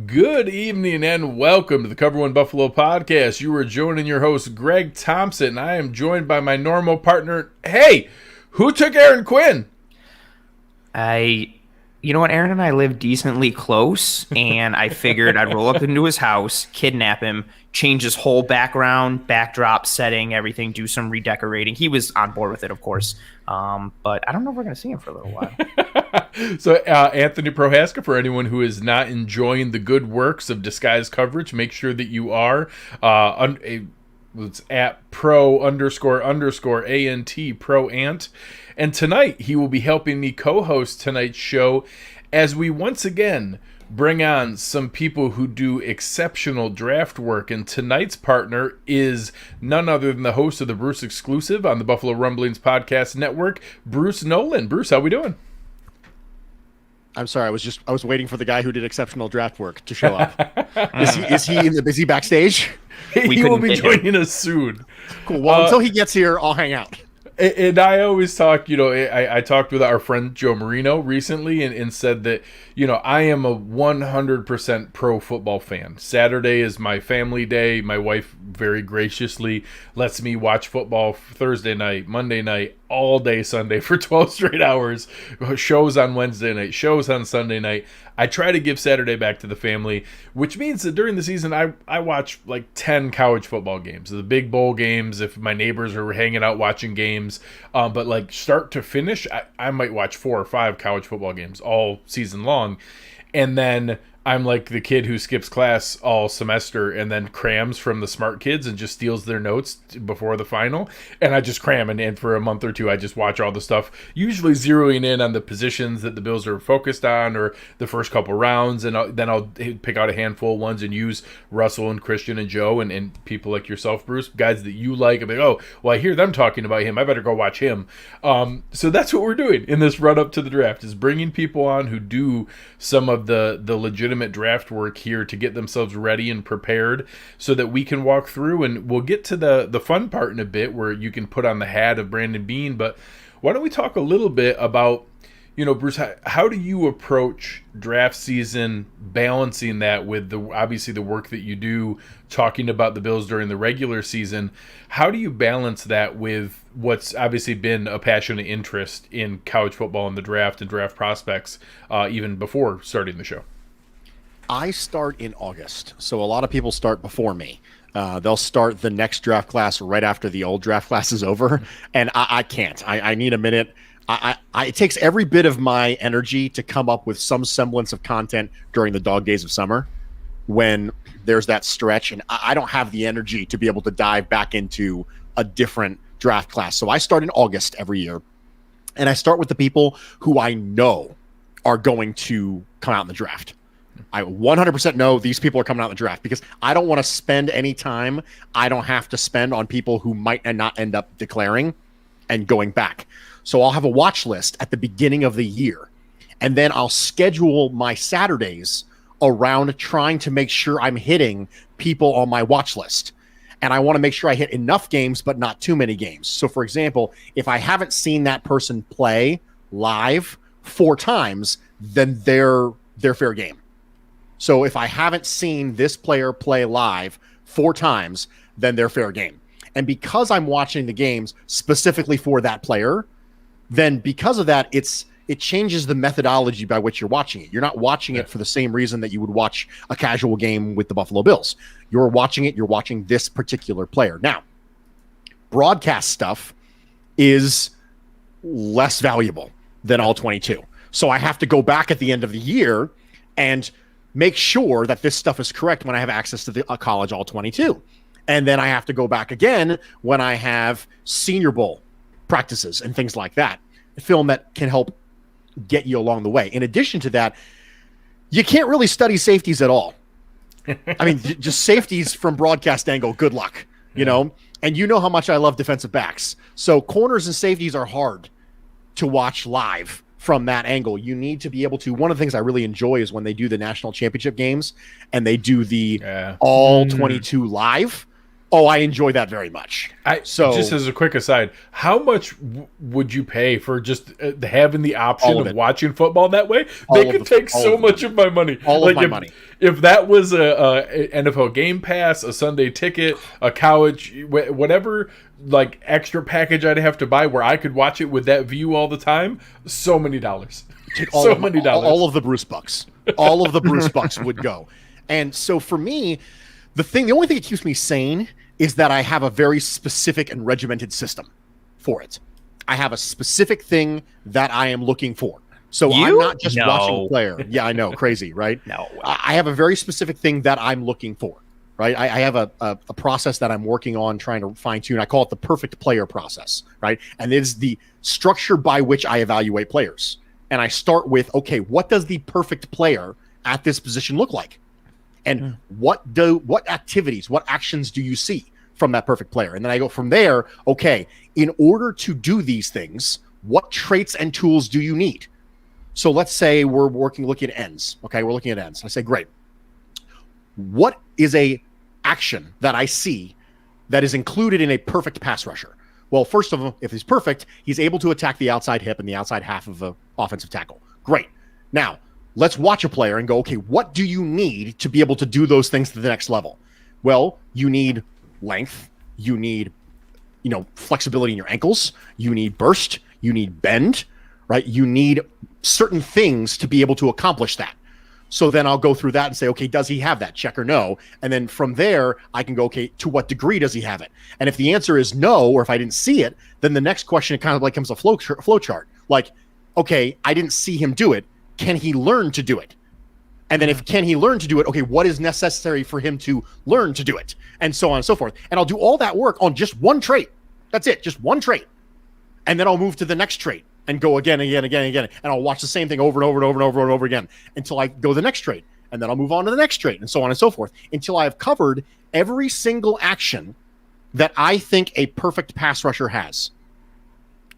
Good evening and welcome to the Cover One Buffalo podcast. You are joining your host, Greg Thompson. I am joined by my normal partner. Hey, who took Aaron Quinn? You know what, Aaron and I live decently close, and I figured I'd roll up into his house, kidnap him, change his whole backdrop, setting, everything, do some redecorating. He was on board with it, of course, but I don't know if we're going to see him for a little while. So, Anthony Prohaska, for anyone who is not enjoying the good works of disguise coverage, make sure that you are. It's at pro__ANT, ProAnt. And tonight, he will be helping me co-host tonight's show as we once again bring on some people who do exceptional draft work. And tonight's partner is none other than the host of the Bruce Exclusive on the Buffalo Rumblings Podcast Network, Bruce Nolan. Bruce, how we doing? I'm sorry, I was waiting for the guy who did exceptional draft work to show up. Is he backstage? He will be joining us soon. Cool. Well, until he gets here, I'll hang out. And I always talk, I talked with our friend Joe Marino recently and said that, I am a 100% pro football fan. Saturday is my family day. My wife very graciously lets me watch football Thursday night, Monday night, all day Sunday for 12 straight hours. Shows on Wednesday night, shows on Sunday night. I try to give Saturday back to the family, which means that during the season, I watch like 10 college football games, the big bowl games, if my neighbors are hanging out watching games. But like start to finish, I might watch 4 or 5 college football games all season long. And then I'm like the kid who skips class all semester and then crams from the smart kids and just steals their notes before the final. And I just cram, and for a month or two, I just watch all the stuff, usually zeroing in on the positions that the Bills are focused on or the first couple rounds. And then I'll pick out a handful of ones and use Russell and Christian and Joe and people like yourself, Bruce, guys that you like. I'm like, oh, well, I hear them talking about him. I better go watch him. So that's what we're doing in this run up to the draft, is bringing people on who do some of the legitimate draft work here to get themselves ready and prepared so that we can walk through, and we'll get to the fun part in a bit where you can put on the hat of Brandon Beane. But why don't we talk a little bit about, Bruce, how do you approach draft season, balancing that with obviously the work that you do, talking about the Bills during the regular season? How do you balance that with what's obviously been a passionate interest in college football and the draft and draft prospects even before starting the show? I start in August, so a lot of people start before me. They'll start the next draft class right after the old draft class is over, and I can't. I need a minute. It takes every bit of my energy to come up with some semblance of content during the dog days of summer when there's that stretch, and I don't have the energy to be able to dive back into a different draft class. So I start in August every year, and I start with the people who I know are going to come out in the draft. I 100% know these people are coming out in the draft because I don't want to spend any time I don't have to spend on people who might not end up declaring and going back. So I'll have a watch list at the beginning of the year, and then I'll schedule my Saturdays around trying to make sure I'm hitting people on my watch list. And I want to make sure I hit enough games, but not too many games. So for example, if I haven't seen that person play live 4 times, then they're fair game. So if I haven't seen this player play live 4 times, then they're fair game. And because I'm watching the games specifically for that player, then because of that, it changes the methodology by which you're watching it. You're not watching it for the same reason that you would watch a casual game with the Buffalo Bills. You're watching this particular player. Now, broadcast stuff is less valuable than all 22. So I have to go back at the end of the year and make sure that this stuff is correct when I have access to the college all 22. And then I have to go back again when I have Senior Bowl practices and things like that. A film that can help get you along the way. In addition to that, you can't really study safeties at all. I mean, just safeties from broadcast angle, good luck, And you know how much I love defensive backs. So corners and safeties are hard to watch live from that angle. You need to be able to. One of the things I really enjoy is when they do the national championship games and they do the all 22 live. Oh, I enjoy that very much. Just as a quick aside, how much would you pay for just having the option of watching football that way? They could take so much of my money. All of my money. if that was a NFL Game Pass, a Sunday ticket, a college, whatever, like extra package I'd have to buy where I could watch it with that view all the time, so many dollars. So many dollars. All of the Bruce Bucks. All of the Bruce Bucks would go. And so for me, the only thing that keeps me sane is that I have a very specific and regimented system for it. I have a specific thing that I am looking for. So I'm not just watching a player. Yeah, I know. Crazy, right? No. I have a very specific thing that I'm looking for, right? I have a process that I'm working on trying to fine tune. I call it the perfect player process, right? And it is the structure by which I evaluate players. And I start with, okay, what does the perfect player at this position look like? And what activities, what actions do you see from that perfect player? And then I go from there, okay, in order to do these things, what traits and tools do you need? So let's say we're looking at ends. Okay, we're looking at ends. I say, great. What is a action that I see that is included in a perfect pass rusher? Well, first of all, if he's perfect, he's able to attack the outside hip and the outside half of the offensive tackle. Great. Now, let's watch a player and go, okay, what do you need to be able to do those things to the next level? Well, you need length. You need, flexibility in your ankles. You need burst. You need bend, right? You need certain things to be able to accomplish that. So then I'll go through that and say, okay, does he have that? Check or no. And then from there, I can go, okay, to what degree does he have it? And if the answer is no, or if I didn't see it, then the next question, it kind of like becomes a flow chart. Like, okay, I didn't see him do it. Can he learn to do it? And then can he learn to do it? Okay, what is necessary for him to learn to do it? And so on and so forth. And I'll do all that work on just one trait. That's it, just one trait. And then I'll move to the next trait and go again. And I'll watch the same thing over and over again until I go to the next trait. And then I'll move on to the next trait and so on and so forth until I have covered every single action that I think a perfect pass rusher has.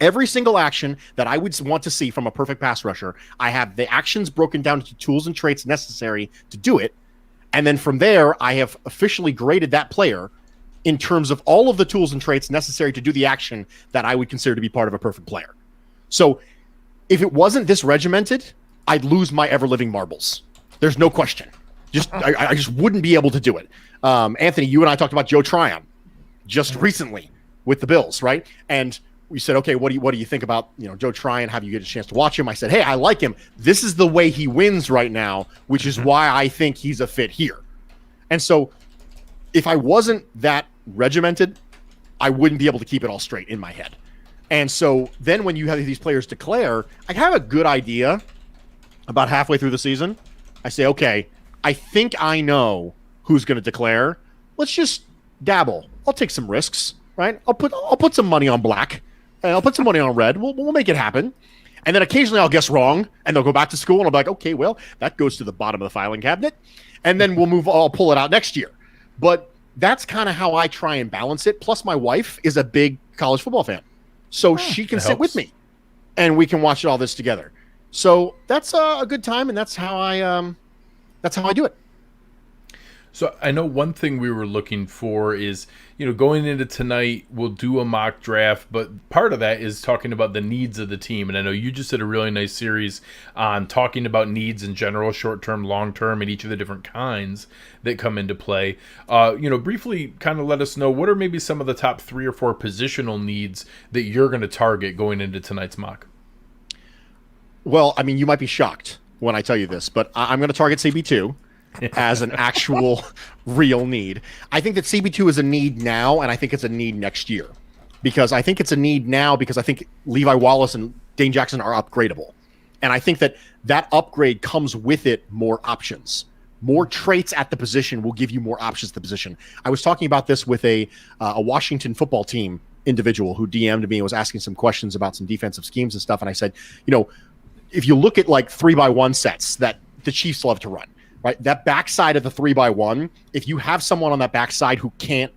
Every single action that I would want to see from a perfect pass rusher, I have the actions broken down into tools and traits necessary to do it. And then from there, I have officially graded that player in terms of all of the tools and traits necessary to do the action that I would consider to be part of a perfect player. So if it wasn't this regimented, I'd lose my ever-living marbles. There's no question. I just wouldn't be able to do it. Anthony, you and I talked about Joe Tryon just recently with the Bills, right? And we said, okay, what do you think about Joe Tryon? Have you get a chance to watch him? I said, hey, I like him. This is the way he wins right now, which is why I think he's a fit here. And so if I wasn't that regimented, I wouldn't be able to keep it all straight in my head. And so then when you have these players declare, I have a good idea about halfway through the season. I say, okay, I think I know who's going to declare. Let's just dabble. I'll take some risks, right? I'll put some money on black. And I'll put some money on red. We'll make it happen. And then occasionally I'll guess wrong, and they'll go back to school, and I'll be like, okay, well, that goes to the bottom of the filing cabinet. And then I'll pull it out next year. But that's kind of how I try and balance it. Plus, my wife is a big college football fan. So she can sit with me, and we can watch all this together. So that's a good time, and that's how I do it. So I know one thing we were looking for is, going into tonight, we'll do a mock draft, but part of that is talking about the needs of the team. And I know you just did a really nice series on talking about needs in general, short-term, long-term, and each of the different kinds that come into play. Briefly kind of let us know, what are maybe some of the top 3 or 4 positional needs that you're going to target going into tonight's mock? Well, I mean, you might be shocked when I tell you this, but I'm going to target CB2. As an actual real need. I think that CB2 is a need now, and I think it's a need next year. Because I think it's a need now because I think Levi Wallace and Dane Jackson are upgradable. And I think that upgrade comes with it more options. More traits at the position will give you more options at the position. I was talking about this with a Washington football team individual who DM'd me and was asking some questions about some defensive schemes and stuff. And I said, if you look at like 3x1 sets that the Chiefs love to run, right? That backside of the 3x1, if you have someone on that backside who can't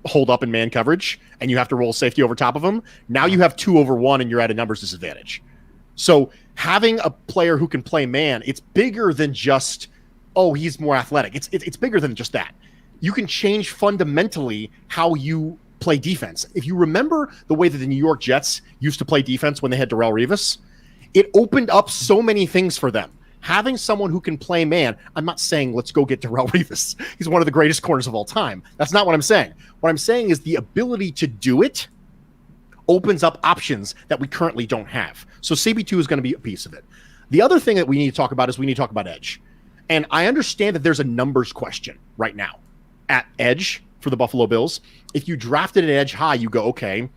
hold up in man coverage and you have to roll safety over top of them, now you have 2-over-1 and you're at a numbers disadvantage. So having a player who can play man, it's bigger than just, he's more athletic. It's bigger than just that. You can change fundamentally how you play defense. If you remember the way that the New York Jets used to play defense when they had Darrelle Revis, it opened up so many things for them. Having someone who can play man, I'm not saying let's go get Darrelle Revis. He's one of the greatest corners of all time. That's not what I'm saying. What I'm saying is the ability to do it opens up options that we currently don't have. So CB2 is going to be a piece of it. The other thing that we need to talk about is we need to talk about edge. And I understand that there's a numbers question right now at edge for the Buffalo Bills. If you drafted an edge high, you go, okay,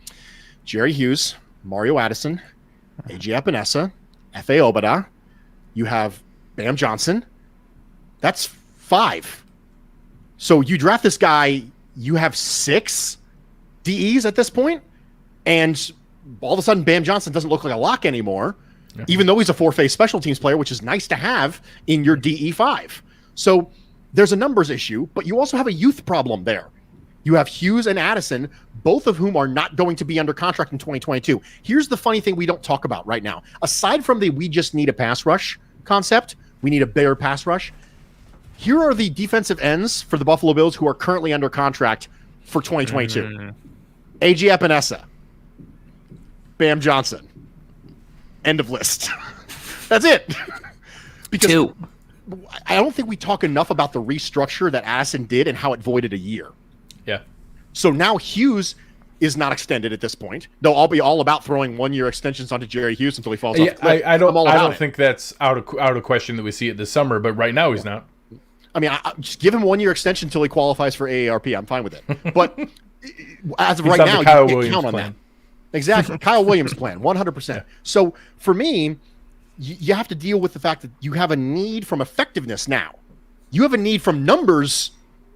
Jerry Hughes, Mario Addison, A.J. Epinesa, F.A. Obada, you have Bam Johnson. That's 5. So you draft this guy, you have 6 DEs at this point, and all of a sudden Bam Johnson doesn't look like a lock anymore, even though he's a 4-phase special teams player, which is nice to have in your DE5. So there's a numbers issue, but you also have a youth problem there. You have Hughes and Addison, both of whom are not going to be under contract in 2022. Here's the funny thing we don't talk about right now. Aside from the we just need a pass rush concept, we need a better pass rush. Here are the defensive ends for the Buffalo Bills who are currently under contract for 2022. A.J. Epinesa, Bam Johnson. End of list. That's it. Because 2. I don't think we talk enough about the restructure that Addison did and how it voided a year. Yeah. So now Hughes is not extended at this point. Though I'll be all about throwing 1-year extensions onto Jerry Hughes until he falls off the cliff. I don't think that's out of question that we see it this summer, but right now he's not. I mean, I just give him 1-year extension until he qualifies for AARP. I'm fine with it. But as of right now, you can't count on that. Exactly. Kyle Williams plan, 100%. Yeah. So for me, you have to deal with the fact that you have a need from effectiveness now. You have a need from numbers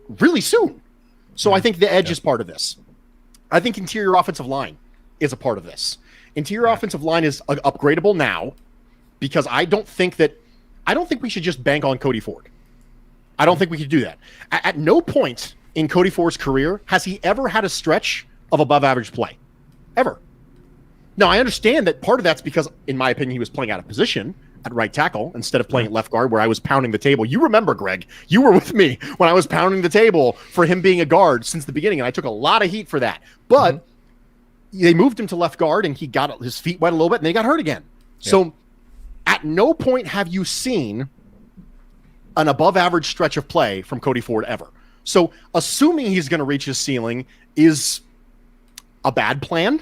really soon. So I think the edge is part of this. I think interior offensive line is a part of this. Interior offensive line is upgradable now because I don't think we should just bank on Cody Ford. I don't think we could do that. At no point in Cody Ford's career has he ever had a stretch of above average play. Ever. Now, I understand that part of that's because, in my opinion, he was playing out of position at right tackle instead of playing at left guard where I was pounding the table. You remember, Greg, you were with me when I was pounding the table for him being a guard since the beginning, and I took a lot of heat for that. But they moved him to left guard, and he got his feet wet a little bit, and then he got hurt again. Yeah. So at no point have you seen an above-average stretch of play from Cody Ford ever. So assuming he's going to reach his ceiling is a bad plan,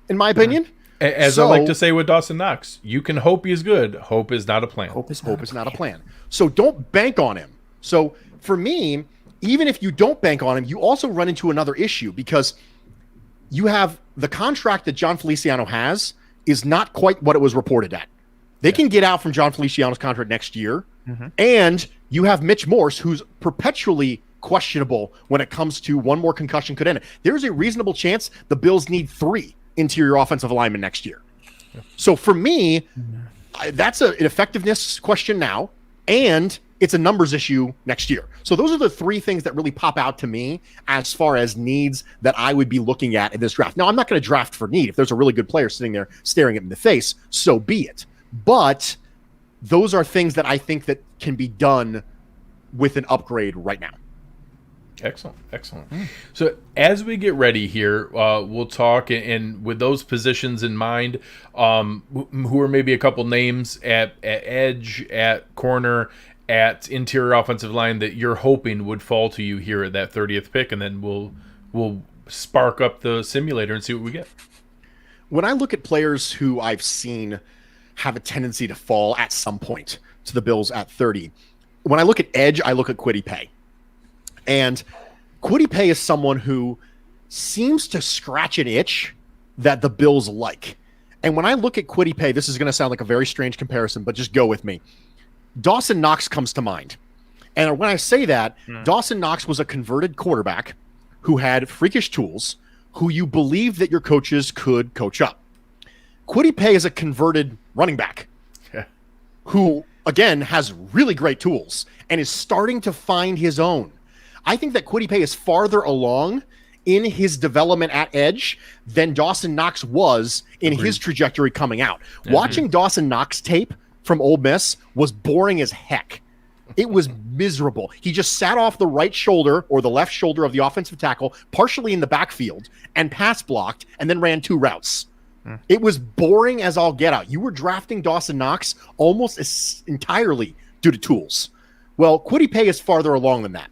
in my opinion. As I like to say with Dawson Knox, you can hope he's good. Hope is not a plan. Hope is not a plan. So don't bank on him. So for me, even if you don't bank on him, you also run into another issue because you have the contract that John Feliciano has is not quite what it was reported at. They can get out from John Feliciano's contract next year. And you have Mitch Morse, who's perpetually questionable when it comes to one more concussion could end it. There's a reasonable chance the Bills need 3 interior offensive linemen next year. So for me, that's an effectiveness question now, and it's a numbers issue next year. So those are the 3 things that really pop out to me as far as needs that I would be looking at in this draft. Now, I'm not going to draft for need. If there's a really good player sitting there staring at me in the face, so be it. But those are things that I think that can be done with an upgrade right now. Excellent. So as we get ready here, we'll talk, and with those positions in mind, who are maybe a couple names at edge, at corner, at interior offensive line that you're hoping would fall to you here at that 30th pick, and then we'll spark up the simulator and see what we get. When I look at players who I've seen have a tendency to fall at some point to the Bills at 30, when I look at edge, I look at Kwity Paye. And Kwity Paye is someone who seems to scratch an itch that the Bills like. And when I look at Kwity Paye, this is going to sound like a very strange comparison, but just go with me. Dawson Knox comes to mind. And when I say that, Dawson Knox was a converted quarterback who had freakish tools, who you believe that your coaches could coach up. Kwity Paye is a converted running back who, again, has really great tools and is starting to find his own. I think that Kwity Paye is farther along in his development at edge than Dawson Knox was in his trajectory coming out. Watching Dawson Knox tape from Ole Miss was boring as heck. It was miserable. He just sat off the right shoulder or the left shoulder of the offensive tackle, partially in the backfield, and pass blocked, and then ran 2 routes. It was boring as all get out. You were drafting Dawson Knox almost entirely due to tools. Well, Kwity Paye is farther along than that.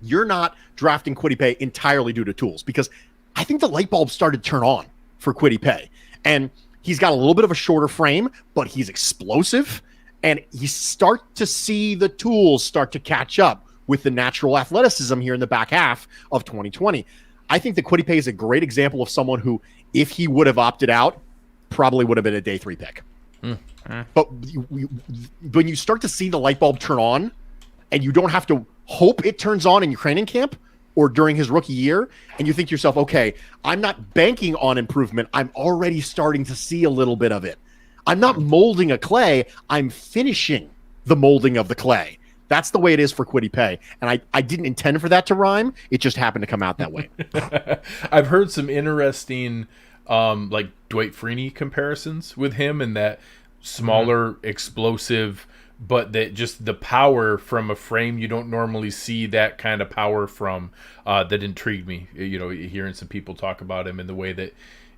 You're not drafting Kwity Paye entirely due to tools, because I think the light bulb started to turn on for Kwity Paye. And he's got a little bit of a shorter frame, but he's explosive. And you start to see the tools start to catch up with the natural athleticism here in the back half of 2020. I think that Kwity Paye is a great example of someone who, if he would have opted out, probably would have been a day 3 pick. But when you start to see the light bulb turn on, and you don't have to hope it turns on in your training camp or during his rookie year, and you think to yourself, okay, I'm not banking on improvement. I'm already starting to see a little bit of it. I'm not molding a clay. I'm finishing the molding of the clay. That's the way it is for Kwity Paye. And I didn't intend for that to rhyme. It just happened to come out that way. I've heard some interesting like Dwight Freeney comparisons with him, and that smaller, explosive, but that just the power from a frame you don't normally see that kind of power from, that intrigued me. You know, hearing some people talk about him and the way that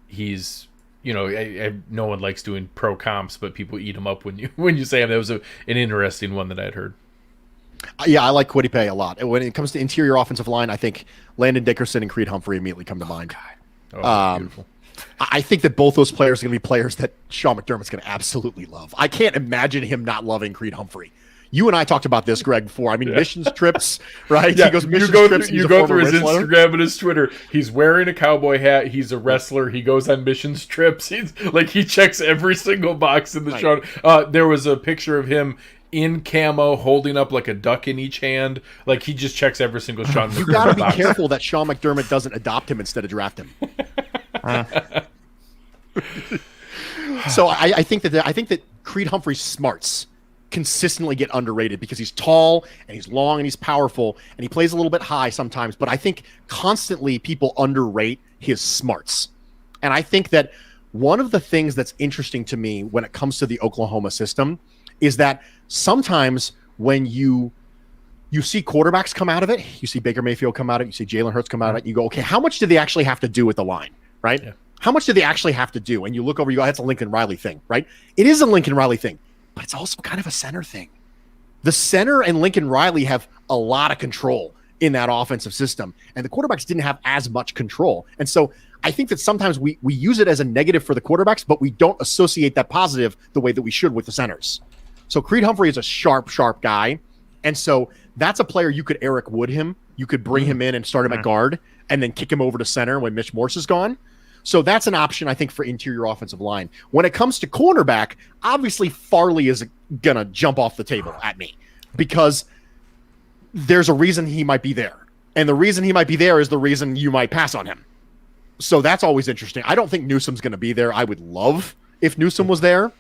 he's, you know, no one likes doing pro comps, but people eat him up when you say him. That was an interesting one that I'd heard. Yeah, I like Kwity Paye a lot. When it comes to interior offensive line, I think Landon, Dickerson, and Creed Humphrey immediately come to mind. Beautiful. I think that both those players are going to be players that Sean McDermott's going to absolutely love. I can't imagine him not loving Creed Humphrey. You and I talked about this, Greg, before. I mean, missions trips, right? Yeah, he goes missions trips. You go through his Instagram and his Twitter. He's wearing a cowboy hat. He's a wrestler. He goes on missions trips. He's like, he checks every single box in the show. There was a picture of him in camo holding up like a duck in each hand. Like, he just checks every single Sean McDermott You got to be box. careful that Sean McDermott doesn't adopt him instead of draft him. So I think that Creed Humphrey's smarts consistently get underrated because he's tall and he's long and he's powerful and he plays a little bit high sometimes, but I think constantly people underrate his smarts. And I think that one of the things that's interesting to me when it comes to the Oklahoma system is that sometimes when you see quarterbacks come out of it, you see Baker Mayfield come out of it, you see Jalen Hurts come out of it, you go, okay, how much do they actually have to do with the line, right? Yeah. How much do they actually have to do? And you look over, you go, that's a Lincoln Riley thing, right? It is a Lincoln Riley thing, but it's also kind of a center thing. The center and Lincoln Riley have a lot of control in that offensive system, and the quarterbacks didn't have as much control. And so I think that sometimes we use it as a negative for the quarterbacks, but we don't associate that positive the way that we should with the centers. So Creed Humphrey is a sharp guy. And so that's a player you could Eric Wood him. You could bring him in and start him at guard and then kick him over to center when Mitch Morse is gone. So that's an option, I think, for interior offensive line. When it comes to cornerback, obviously Farley is going to jump off the table at me because there's a reason he might be there. And the reason he might be there is the reason you might pass on him. So that's always interesting. I don't think Newsom's going to be there. I would love if Newsom was there.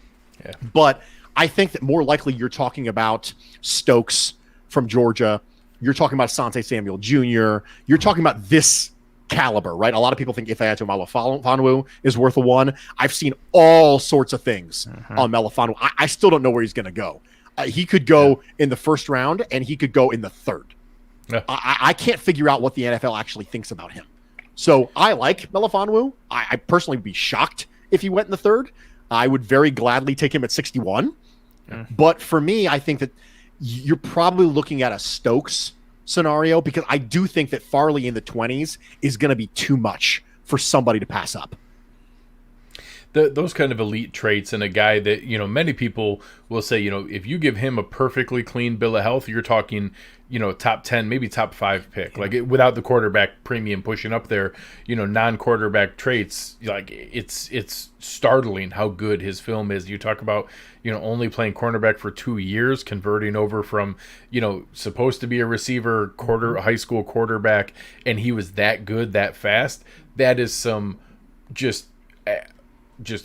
Yeah. But I think that more likely you're talking about Stokes from Georgia. You're talking about Asante Samuel Jr. You're talking about this caliber, right? A lot of people think Ifeatu Melifonwu is worth a one. I've seen all sorts of things on Melifonwu. I still don't know where he's going to go. He could go in the first round, and he could go in the third. Yeah. I can't figure out what the NFL actually thinks about him. So I like Melifonwu. I personally would be shocked if he went in the third. I would very gladly take him at 61. Yeah. But for me, I think that you're probably looking at a Stokes scenario because I do think that Farley in the 20s is going to be too much for somebody to pass up. Those kind of elite traits and a guy that, you know, many people will say, you know, if you give him a perfectly clean bill of health, you're talking, you know, top 10, maybe top 5 pick. Like without the quarterback premium pushing up there, you know, non-quarterback traits, like it's startling how good his film is. You talk about, you know, only playing cornerback for 2 years, converting over from, you know, supposed to be a receiver, high school quarterback, and he was that good that fast. That is some just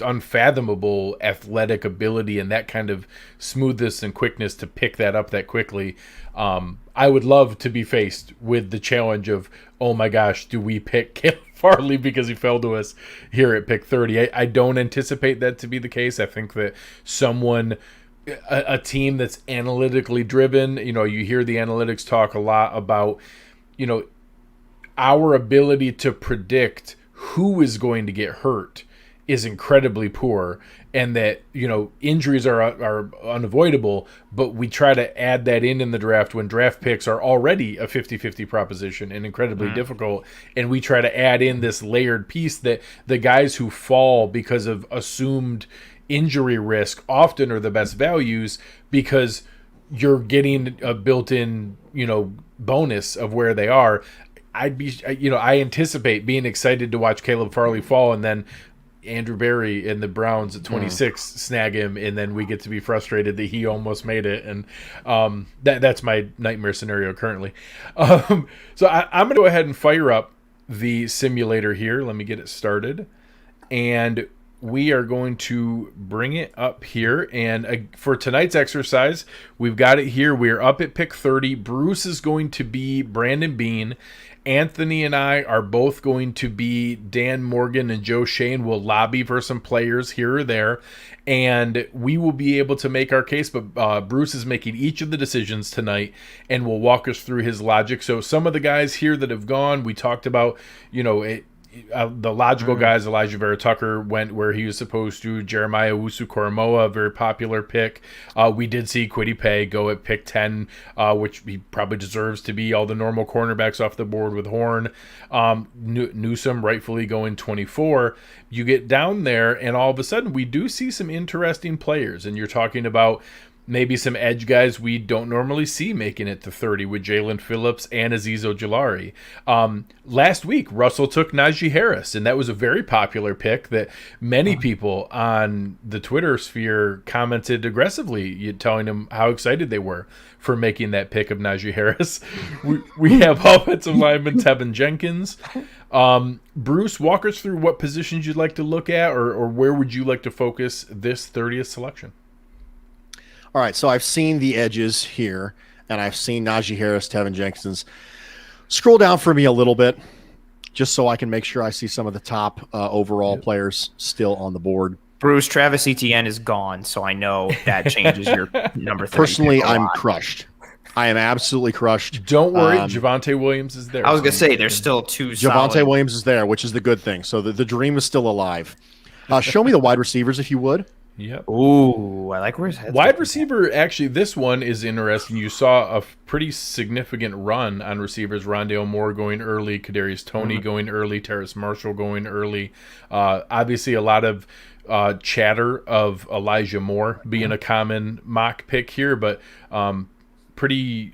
unfathomable athletic ability and that kind of smoothness and quickness to pick that up that quickly. I would love to be faced with the challenge of, oh my gosh, do we pick Caleb Farley because he fell to us here at pick 30? I don't anticipate that to be the case. I think that a team that's analytically driven, you know, you hear the analytics talk a lot about, you know, our ability to predict who is going to get hurt is incredibly poor, and that, you know, injuries are unavoidable, but we try to add that in the draft when draft picks are already a 50-50 proposition and incredibly difficult, and we try to add in this layered piece that the guys who fall because of assumed injury risk often are the best values, because you're getting a built-in, you know, bonus of where they are. I anticipate being excited to watch Caleb Farley fall, and then Andrew Berry and the Browns at 26 snag him, and then we get to be frustrated that he almost made it. And that's my nightmare scenario currently. So I'm going to go ahead and fire up the simulator here. Let me get it started. And we are going to bring it up here. And for tonight's exercise, we've got it here. We're up at pick 30. Bruce is going to be Brandon Beane. Anthony and I are both going to be Dan Morgan, and Joe Shane will lobby for some players here or there, and we will be able to make our case, but Bruce is making each of the decisions tonight and will walk us through his logic. So some of the guys here that have gone, we talked about, you know, the logical guys. Elijah Vera-Tucker went where he was supposed to. Jeremiah Owusu-Koramoah, a very popular pick. We did see Kwity Paye go at pick 10, which he probably deserves to be. All the normal cornerbacks off the board with Horn. Newsome rightfully going 24. You get down there, and all of a sudden we do see some interesting players. And you're talking about maybe some edge guys we don't normally see making it to 30 with Jalen Phillips and Azeez Ojulari. Last week, Russell took Naji Harris, and that was a very popular pick that many people on the Twitter sphere commented aggressively, telling him how excited they were for making that pick of Naji Harris. We have offensive lineman Tevin Jenkins. Bruce, walk us through what positions you'd like to look at, or where would you like to focus this 30th selection? All right, so I've seen the edges here, and I've seen Naji Harris, Tevin Jenkins. Scroll down for me a little bit, just so I can make sure I see some of the top overall players still on the board. Bruce, Travis Etienne is gone, so I know that changes your number 30. Personally, I'm crushed. I am absolutely crushed. Don't worry, Javonte Williams is there. I was going to say, there's still two Javonte Williams is there, which is the good thing. So the dream is still alive. Show me the wide receivers, if you would. Yep. Ooh, I like where his head's wide receiver. Actually, this one is interesting. You saw a pretty significant run on receivers. Rondale Moore going early, Kadarius Toney going early, Terrace Marshall going early. Obviously, a lot of chatter of Elijah Moore being a common mock pick here, but pretty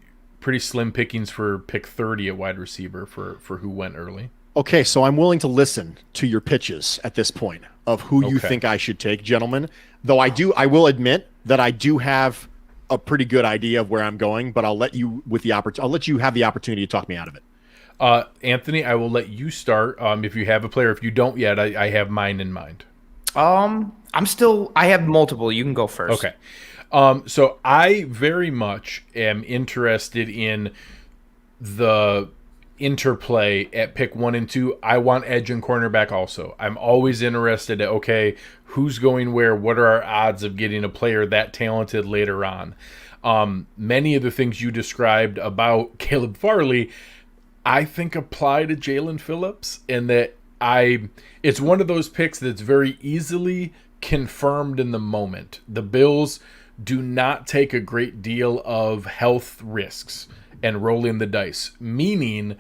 slim pickings for pick 30 at wide receiver for who went early. Okay, so I'm willing to listen to your pitches at this point of who you think I should take, gentlemen. Though I will admit that I do have a pretty good idea of where I'm going, but I'll let you have the opportunity to talk me out of it. Anthony, I will let you start. If you have a player, if you don't yet, I have mine in mind. I have multiple. You can go first. Okay. So I very much am interested in the interplay at pick 1 and 2. I want edge and cornerback also. I'm always interested at, okay, who's going where? What are our odds of getting a player that talented later on? Many of the things you described about Caleb Farley, I think apply to Jalen Phillips, and that it's one of those picks that's very easily confirmed in the moment. The Bills do not take a great deal of health risks and rolling the dice, meaning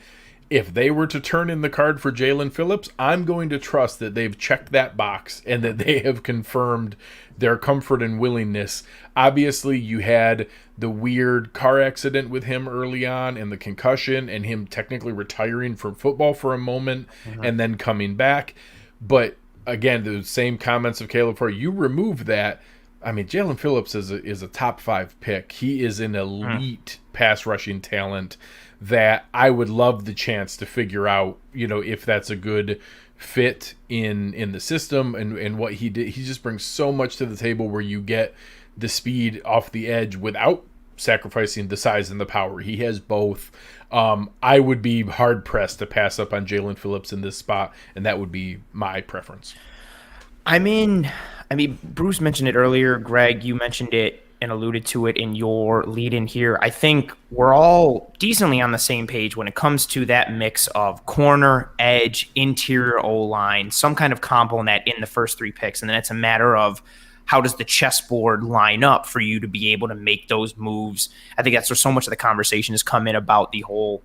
if they were to turn in the card for Jalen Phillips, I'm going to trust that they've checked that box and that they have confirmed their comfort and willingness. Obviously, you had the weird car accident with him early on and the concussion and him technically retiring from football for a moment and then coming back. But again, the same comments of Caleb Farley, you remove that. I mean, Jalen Phillips is a top 5 pick. He is an elite pass rushing talent that I would love the chance to figure out, if that's a good fit in the system and what he did. He just brings so much to the table where you get the speed off the edge without sacrificing the size and the power. He has both. I would be hard pressed to pass up on Jalen Phillips in this spot, and that would be my preference. I mean, Bruce mentioned it earlier. Greg, you mentioned it. and alluded to it in your lead in here. I think we're all decently on the same page when it comes to that mix of corner, edge, interior O-line, some kind of combo in that in the first 3 picks. And then it's a matter of how does the chessboard line up for you to be able to make those moves. I think that's where so much of the conversation has come in about the whole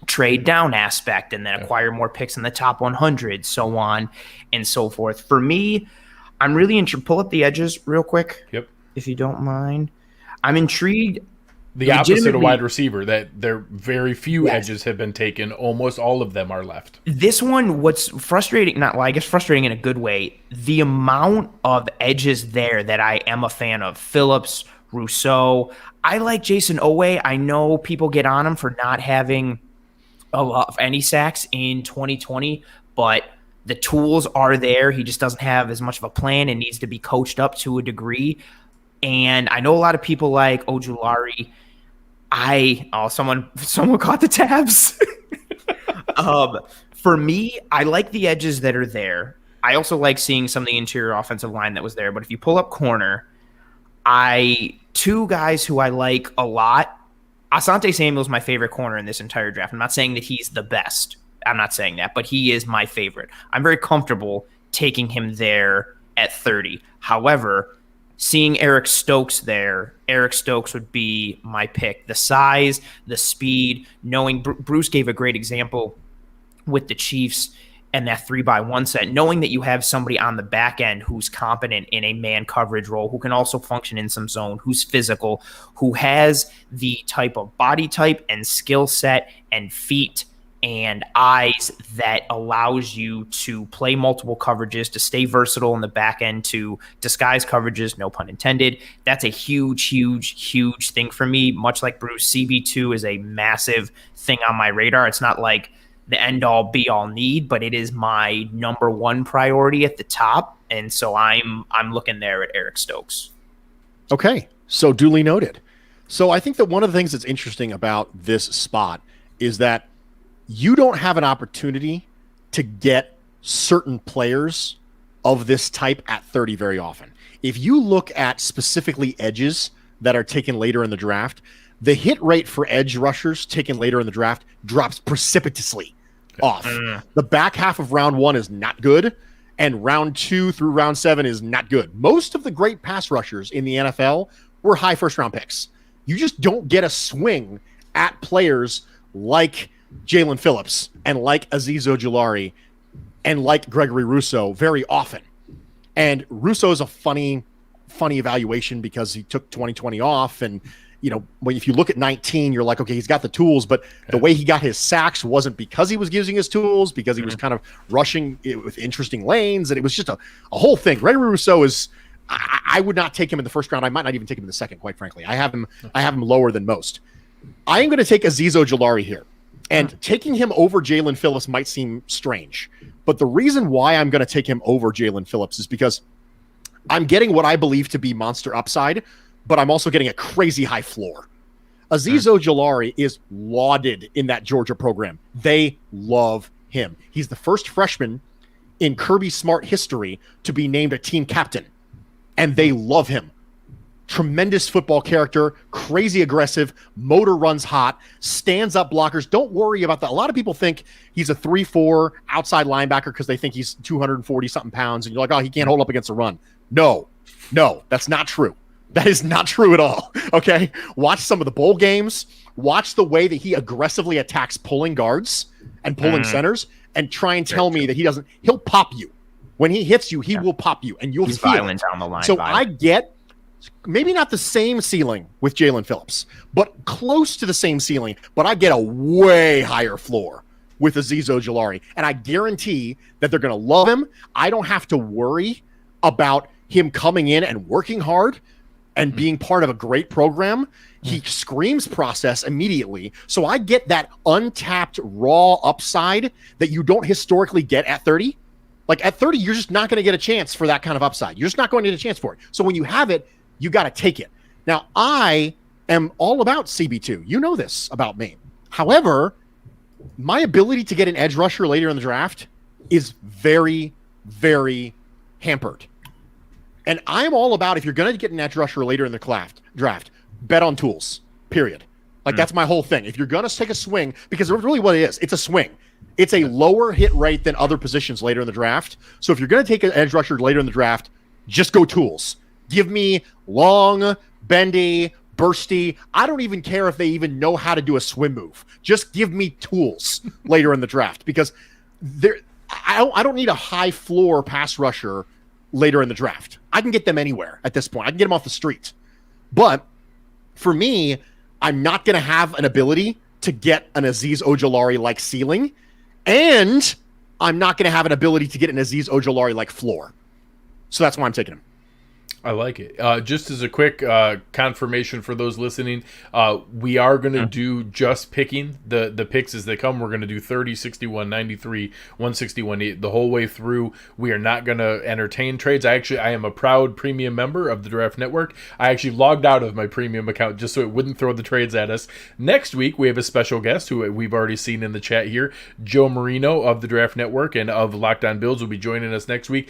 trade down aspect and then acquire more picks in the top 100, so on and so forth. For me, I'm really intrigued. Pull up the edges real quick. Yep. If you don't mind. I'm intrigued. The opposite of wide receiver, that there very few edges have been taken. Almost all of them are left. This one, what's frustrating, I guess frustrating in a good way, the amount of edges there that I am a fan of. Phillips, Rousseau. I like Jason Owe. I know people get on him for not having a lot of any sacks in 2020, but the tools are there. He just doesn't have as much of a plan and needs to be coached up to a degree. And I know a lot of people like Ojulari. Someone caught the tabs. For me, I like the edges that are there. I also like seeing some of the interior offensive line that was there. But if you pull up corner, two guys who I like a lot. Asante Samuel's my favorite corner in this entire draft. I'm not saying that he's the best. I'm not saying that, but he is my favorite. I'm very comfortable taking him there at 30. However, seeing Eric Stokes there, Eric Stokes would be my pick. The size, the speed, knowing Bruce gave a great example with the Chiefs and that 3-by-1 set, knowing that you have somebody on the back end who's competent in a man coverage role, who can also function in some zone, who's physical, who has the type of body type and skill set and feet and eyes that allows you to play multiple coverages, to stay versatile in the back end, to disguise coverages, no pun intended. That's a huge, huge, huge thing for me. Much like Bruce, CB2 is a massive thing on my radar. It's not like the end-all, be-all need, but it is my number one priority at the top. And so I'm looking there at Eric Stokes. Okay, so duly noted. So I think that one of the things that's interesting about this spot is that you don't have an opportunity to get certain players of this type at 30 very often. If you look at specifically edges that are taken later in the draft, the hit rate for edge rushers taken later in the draft drops precipitously off. The back half of round 1 is not good, and round 2 through round 7 is not good. Most of the great pass rushers in the NFL were high first-round picks. You just don't get a swing at players like Jalen Phillips and like Azeez Ojulari and like Gregory Rousseau very often. And Rousseau is a funny evaluation because he took 2020 off, and if you look at 19, you're like, okay, he's got the tools, but the way he got his sacks wasn't because he was using his tools, because he was kind of rushing it with interesting lanes, and it was just a whole thing. Gregory Rousseau is, I would not take him in the first round. I might not even take him in the second, quite frankly. I have him lower than most. I am going to take Azeez Ojulari here. And taking him over Jalen Phillips might seem strange, but the reason why I'm going to take him over Jalen Phillips is because I'm getting what I believe to be monster upside, but I'm also getting a crazy high floor. Azeez Ojulari is lauded in that Georgia program. They love him. He's the first freshman in Kirby Smart history to be named a team captain, and they love him. Tremendous football character, crazy aggressive, motor runs hot, stands up blockers. Don't worry about that. A lot of people think he's a 3-4 outside linebacker because they think he's 240 something pounds, and you're like, oh, he can't hold up against a run. No, that's not true. That is not true at all. Okay. Watch some of the bowl games, watch the way that he aggressively attacks pulling guards and pulling centers, and try and tell me that he'll pop you. When he hits you, he will pop you, and you'll feel violent it. On the line. So I get maybe not the same ceiling with Jalen Phillips, but close to the same ceiling, but I get a way higher floor with Azeez Ojulari, and I guarantee that they're going to love him. I don't have to worry about him coming in and working hard and being part of a great program. He screams process immediately. So I get that untapped raw upside that you don't historically get at 30. Like at 30, you're just not going to get a chance for that kind of upside. You're just not going to get a chance for it. So when you have it, you got to take it. Now, I am all about CB2. You know this about me. However, my ability to get an edge rusher later in the draft is very, very hampered. And I'm all about, if you're going to get an edge rusher later in the draft, bet on tools, period. Like, that's my whole thing. If you're going to take a swing, because really what it is, it's a swing. It's a lower hit rate than other positions later in the draft. So if you're going to take an edge rusher later in the draft, just go tools. Give me long, bendy, bursty. I don't even care if they even know how to do a swim move. Just give me tools later in the draft, because I don't need a high floor pass rusher later in the draft. I can get them anywhere at this point. I can get them off the street. But for me, I'm not going to have an ability to get an Azeez Ojulari-like ceiling, and I'm not going to have an ability to get an Azeez Ojulari-like floor. So that's why I'm taking him. I like it. Just as a quick confirmation for those listening, we are going to do just picking the picks as they come. We're going to do 30, 61, 93, 161, the whole way through. We are not going to entertain trades. I am a proud premium member of the Draft Network. I actually logged out of my premium account just so it wouldn't throw the trades at us. Next week, we have a special guest who we've already seen in the chat here. Joe Marino of the Draft Network and of Locked On Bills will be joining us next week.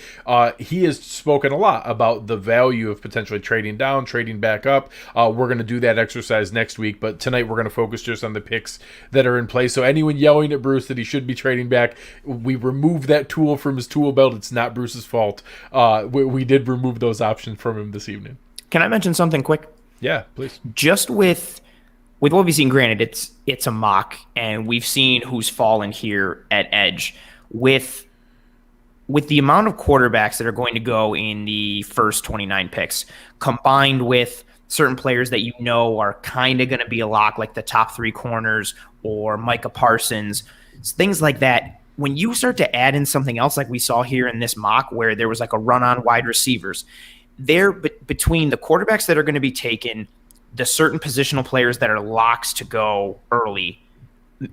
He has spoken a lot about the value of potentially trading down, trading back up. We're going to do that exercise next week, but tonight we're going to focus just on the picks that are in place. So anyone yelling at Bruce that he should be trading back, we removed that tool from his tool belt. It's not Bruce's fault. We did remove those options from him this evening. Can I mention something quick? Yeah, please. Just with what we've seen, granted, it's a mock, and we've seen who's fallen here at edge. With the amount of quarterbacks that are going to go in the first 29 picks, combined with certain players that are kind of going to be a lock, like the top 3 corners or Micah Parsons, things like that, when you start to add in something else like we saw here in this mock where there was like a run on wide receivers, between the quarterbacks that are going to be taken, the certain positional players that are locks to go early,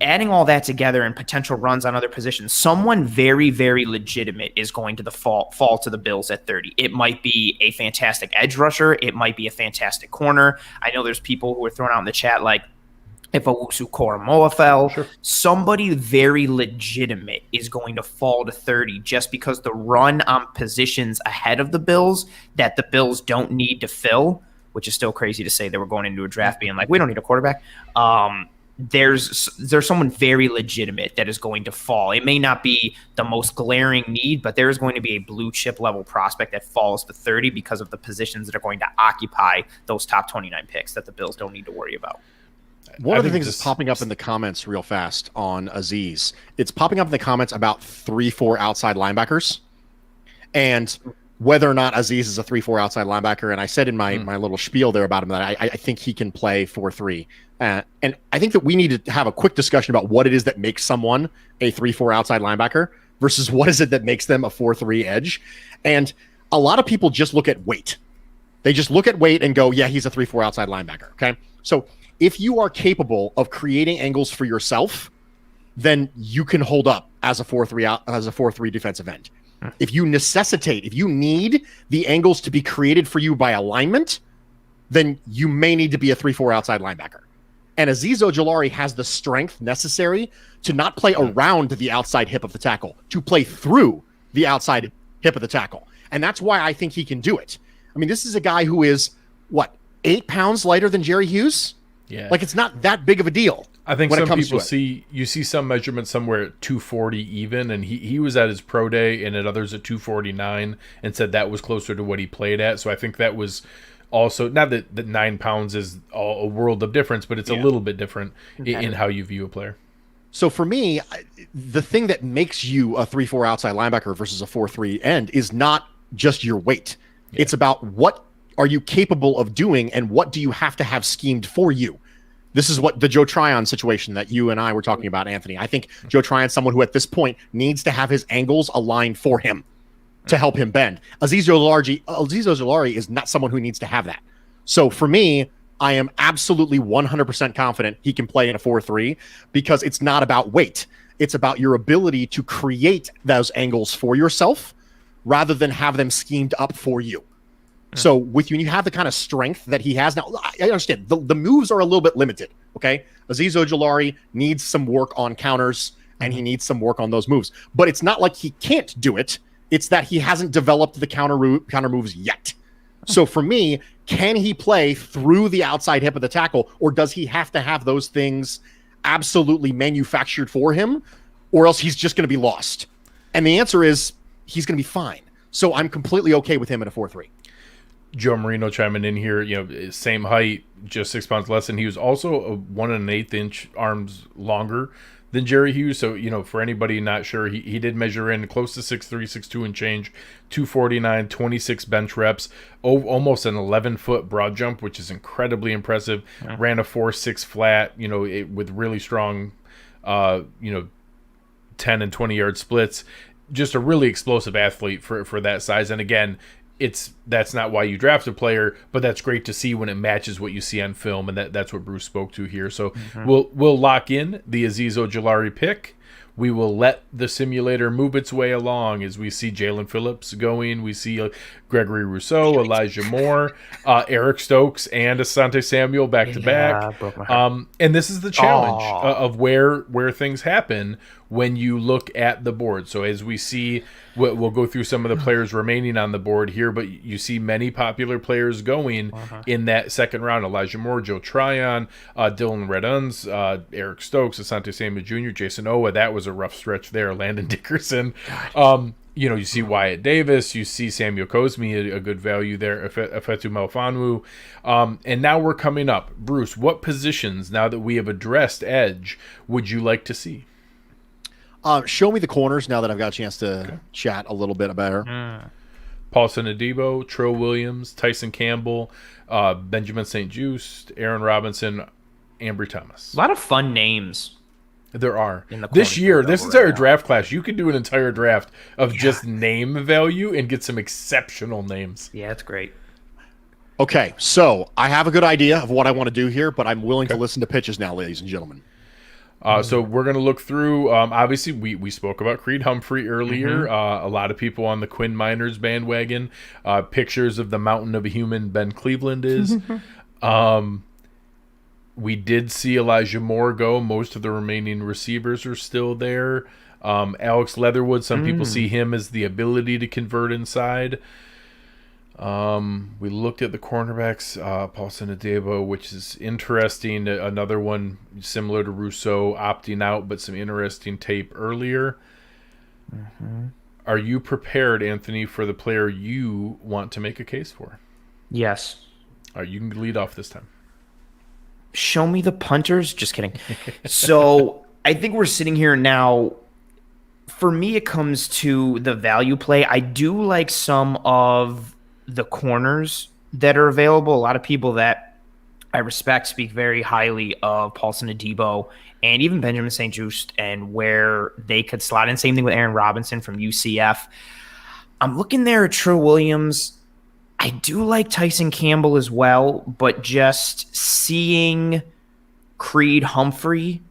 adding all that together and potential runs on other positions, someone very, very legitimate is going to fall to the Bills at 30. It might be a fantastic edge rusher. It might be a fantastic corner. I know there's people who are throwing out in the chat like, if Owusu Koromoa fell, sure, somebody very legitimate is going to fall to 30 just because the run on positions ahead of the Bills that the Bills don't need to fill, which is still crazy to say they were going into a draft being like, we don't need a quarterback. There's someone very legitimate that is going to fall. It may not be the most glaring need, but there is going to be a blue chip level prospect that falls to 30 because of the positions that are going to occupy those top 29 picks that the Bills don't need to worry about. One of the things that's popping up in the comments real fast on Azeez, it's popping up in the comments about 3-4 outside linebackers and whether or not Azeez is a 3-4 outside linebacker. And I said in my little spiel there about him that I think he can play 4-3. And I think that we need to have a quick discussion about what it is that makes someone a 3-4 outside linebacker versus what is it that makes them a 4-3 edge. And a lot of people just look at weight. They just look at weight and go, yeah, he's a 3-4 outside linebacker. Okay. So if you are capable of creating angles for yourself, then you can hold up as a 4-3 defensive end. If you need the angles to be created for you by alignment, then you may need to be a 3-4 outside linebacker. And Azeez Ojulari has the strength necessary to not play around the outside hip of the tackle, to play through the outside hip of the tackle. And that's why I think he can do it. I mean, this is a guy who is, 8 pounds lighter than Jerry Hughes? Yeah. Like, it's not that big of a deal. I think some people you see some measurements somewhere at 240 even, and he was at his pro day and at others at 249 and said that was closer to what he played at. So I think that was also, not that 9 pounds is a world of difference, but it's a little bit different in how you view a player. So for me, the thing that makes you a 3-4 outside linebacker versus a 4-3 end is not just your weight. Yeah. It's about what are you capable of doing and what do you have to have schemed for you. This is what the Joe Tryon situation that you and I were talking about, Anthony. I think Joe Tryon's someone who at this point needs to have his angles aligned for him to help him bend. Azeez Ojulari is not someone who needs to have that. So for me, I am absolutely 100% confident he can play in a 4-3 because it's not about weight. It's about your ability to create those angles for yourself rather than have them schemed up for you. So when you have the kind of strength that he has now, I understand the moves are a little bit limited. Okay. Azeez Ojulari needs some work on counters and he needs some work on those moves, but it's not like he can't do it. It's that he hasn't developed the counter moves yet. So for me, can he play through the outside hip of the tackle, or does he have to have those things absolutely manufactured for him, or else he's just going to be lost? And the answer is he's going to be fine. So I'm completely okay with him at a 4-3. Joe Marino chiming in here, same height, just 6 pounds less, and he was also a 1 1/8 inch arms longer than Jerry Hughes. So, for anybody not sure, he did measure in close to 6'3", 6'2" and change, 249, 26 bench reps, almost an 11-foot broad jump, which is incredibly impressive. Yeah. Ran a 4.6 flat, with really strong, 10 and 20 yard splits. Just a really explosive athlete for that size. And again, that's not why you draft a player, but that's great to see when it matches what you see on film, and that's what Bruce spoke to here. So we'll lock in the Azeez Ojulari pick. We will let the simulator move its way along as we see Jalen Phillips going. We see Gregory Rousseau, Elijah Moore, Eric Stokes, and Asante Samuel back to back. And this is the challenge of where things happen when you look at the board. So as we see, we'll go through some of the players remaining on the board here, but you see many popular players going in that second round. Elijah Moore, Joe Tryon, Dylan Reduns, Eric Stokes, Asante Samuel Jr., Jason Owa. That was a rough stretch there. Landon Dickerson. You see Wyatt Davis, you see Samuel Cosme, a good value there, Efetu Melifonwu. And now we're coming up. Bruce, what positions, now that we have addressed edge, would you like to see? Show me the corners now that I've got a chance to chat a little bit better. Paulson Adebo, Trill Williams, Tyson Campbell, Benjamin St. Juste, Aaron Robinson, Ambry Thomas. A lot of fun names. There are. This year, this entire draft class, you could do an entire draft of just name value and get some exceptional names. Yeah, that's great. Okay, so I have a good idea of what I want to do here, but I'm willing to listen to pitches now, ladies and gentlemen. So we're going to look through, obviously, we spoke about Creed Humphrey earlier. A lot of people on the Quinn Miners bandwagon. Pictures of the mountain of a human Ben Cleveland is. We did see Elijah Moore go. Most of the remaining receivers are still there. Alex Leatherwood, some people see him as the ability to convert inside. We looked at the cornerbacks, Paulson Adebo, which is interesting. Another one similar to Rousseau, opting out, but some interesting tape earlier. Are you prepared, Anthony, for the player you want to make a case for? Yes. All right, you can lead off this time. Show me the punters. Just kidding. So I think we're sitting here now. For me, it comes to the value play. I do like some of the corners that are available. A lot of people that I respect speak very highly of Paulson Adebo and even Benjamin St. Juste and where they could slot in. Same thing with Aaron Robinson from UCF. I'm looking there at Trill Williams. I do like Tyson Campbell as well, but just seeing Creed Humphrey,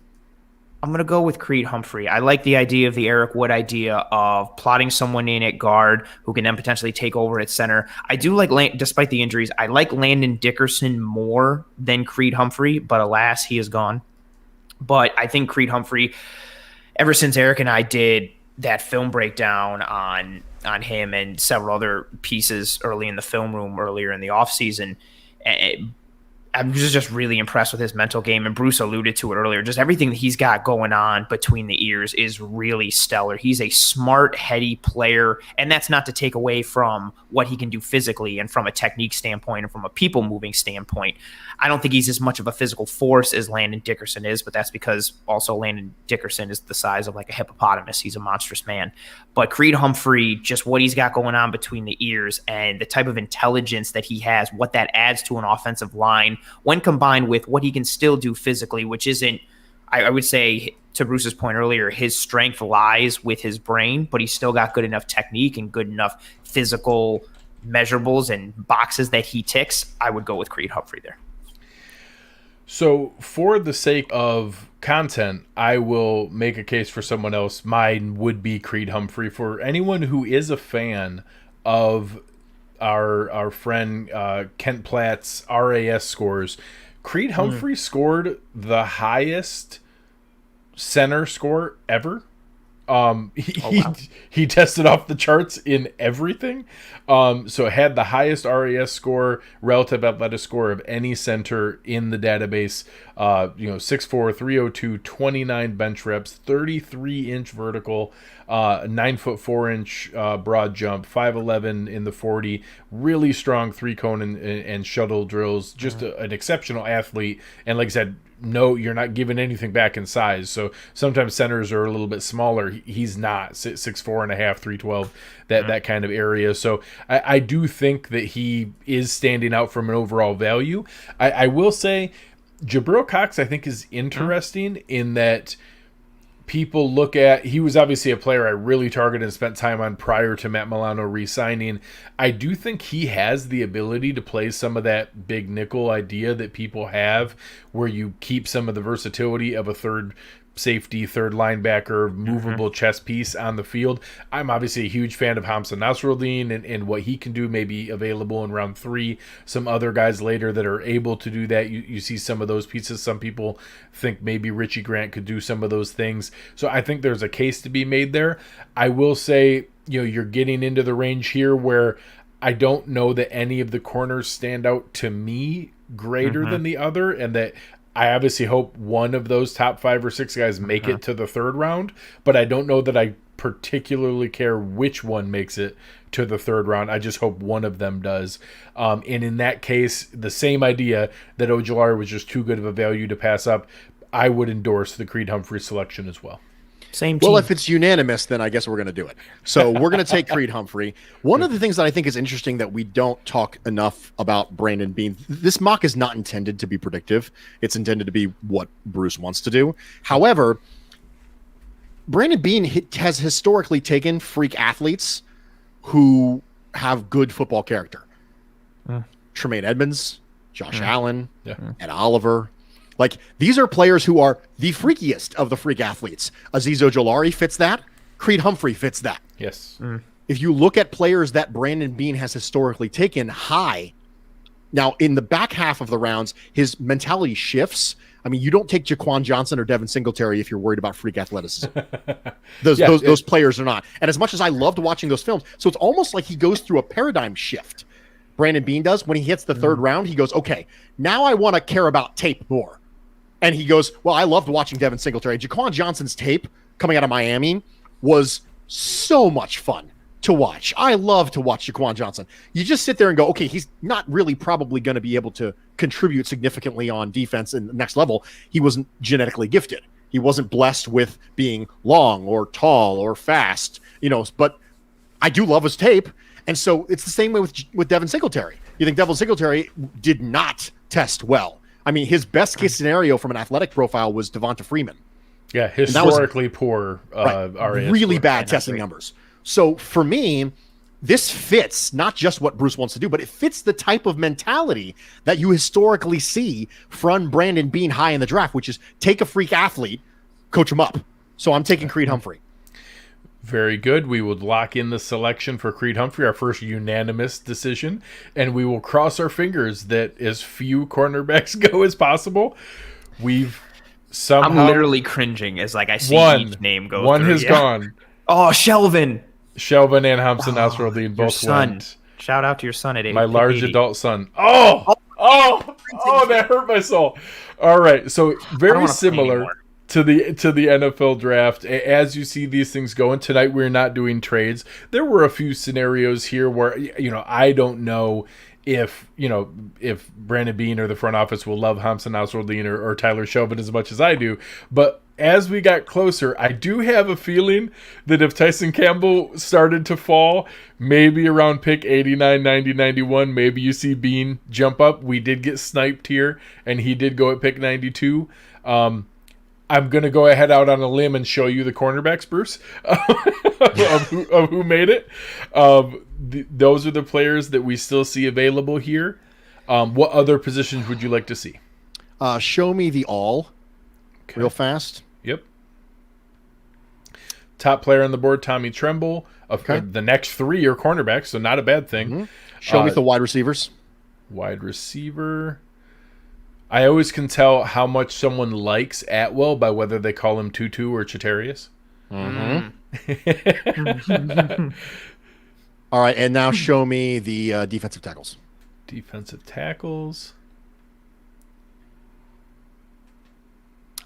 I'm going to go with Creed Humphrey. I like the idea of the Eric Wood idea of plotting someone in at guard who can then potentially take over at center. I do like, despite the injuries, I like Landon Dickerson more than Creed Humphrey, but alas, he is gone. But I think Creed Humphrey, ever since Eric and I did that film breakdown on him and several other pieces early in the film room earlier in the offseason, I'm just really impressed with his mental game. And Bruce alluded to it earlier. Just everything that he's got going on between the ears is really stellar. He's a smart, heady player. And that's not to take away from what he can do physically and from a technique standpoint and from a people moving standpoint. I don't think he's as much of a physical force as Landon Dickerson is, but that's because also Landon Dickerson is the size of like a hippopotamus. He's a monstrous man. But Creed Humphrey, just what he's got going on between the ears and the type of intelligence that he has, what that adds to an offensive line, when combined with what he can still do physically, which isn't, I would say, to Bruce's point earlier, his strength lies with his brain, but he's still got good enough technique and good enough physical measurables and boxes that he ticks. I would go with Creed Humphrey there. So for the sake of content, I will make a case for someone else. Mine would be Creed Humphrey. For anyone who is a fan of our friend Kent Platt's RAS scores, Creed Humphrey scored the highest center score ever He tested off the charts in everything. So it had the highest RAS score, relative athletic score of any center in the database. 6'4", 302, 29 bench reps, 33-inch vertical, 9'4" broad jump, 5'11" in the 40. Really strong 3-cone and shuttle drills. Just an exceptional athlete. And like I said, no, you're not giving anything back in size. So sometimes centers are a little bit smaller. He's not 6'4" and a half, 312, that kind of area. So I do think that he is standing out from an overall value. I will say Jabril Cox, I think, is interesting in that people look at, he was obviously a player I really targeted and spent time on prior to Matt Milano re-signing. I do think he has the ability to play some of that big nickel idea that people have, where you keep some of the versatility of a third safety, third linebacker, movable chess piece on the field. I'm obviously a huge fan of Hamza Nasruddin and what he can do, maybe available in round 3. Some other guys later that are able to do that. You see some of those pieces. Some people think maybe Richie Grant could do some of those things. So I think there's a case to be made there. I will say, you're getting into the range here where I don't know that any of the corners stand out to me greater than the other, and that I obviously hope one of those top 5 or 6 guys make it to the third round, but I don't know that I particularly care which one makes it to the third round. I just hope one of them does. And in that case, the same idea that Ojulari was just too good of a value to pass up, I would endorse the Creed Humphrey selection as well. Same team. Well, if it's unanimous, then I guess we're going to do it. So we're going to take Creed Humphrey. One of the things that I think is interesting that we don't talk enough about Brandon Beane, this mock is not intended to be predictive. It's intended to be what Bruce wants to do. However, Brandon Beane has historically taken freak athletes who have good football character. Tremaine Edmonds, Josh Allen, Ed Oliver. Like, these are players who are the freakiest of the freak athletes. Azeez Ojulari fits that. Creed Humphrey fits that. Yes. If you look at players that Brandon Beane has historically taken high, now in the back half of the rounds, his mentality shifts. I mean, you don't take Jaquan Johnson or Devin Singletary if you're worried about freak athleticism. Those players are not. And as much as I loved watching those films, so it's almost like he goes through a paradigm shift. Brandon Beane does. When he hits the third round, he goes, okay, now I want to care about tape more. And he goes, well, I loved watching Devin Singletary. Jaquan Johnson's tape coming out of Miami was so much fun to watch. I love to watch Jaquan Johnson. You just sit there and go, okay, he's not really probably going to be able to contribute significantly on defense in the next level. He wasn't genetically gifted. He wasn't blessed with being long or tall or fast, but I do love his tape. And so it's the same way with Devin Singletary. You think Devin Singletary did not test well. I mean, his best case scenario from an athletic profile was Devonta Freeman. Yeah, historically poor RAS really score. bad testing numbers. So for me, this fits not just what Bruce wants to do, but it fits the type of mentality that you historically see from Brandon Beane high in the draft, which is take a freak athlete, coach him up. So I'm taking Creed Humphrey. Very good. We will lock in the selection for Creed Humphrey, our first unanimous decision, and we will cross our fingers that as few cornerbacks go as possible. We've somehow... I'm literally cringing as I see each name go One through. has gone. Oh, Shelvin And Hamza Nasruddin both went. Shout out to your son at 8. My large adult son. Oh, that hurt my soul. All right, so very similar to the NFL draft. As you see these things going, tonight we're not doing trades. There were a few scenarios here where I don't know if Brandon Beane or the front office will love Hamza Nasruddin or Tyler Shelvin as much as I do, but as we got closer, I do have a feeling that if Tyson Campbell started to fall, maybe around pick 89, 90, 91, maybe you see Beane jump up. We did get sniped here, and he did go at pick 92. I'm going to go ahead out on a limb and show you the cornerbacks, Bruce, of who made it. Those are the players that we still see available here. What other positions would you like to see? Show me the all real fast. Yep. Top player on the board, Tommy Tremble. The next 3 are cornerbacks, so not a bad thing. Show me the wide receivers. Wide receiver. I always can tell how much someone likes Atwell by whether they call him Tutu or Chatarius. All right, and now show me the defensive tackles. Defensive tackles.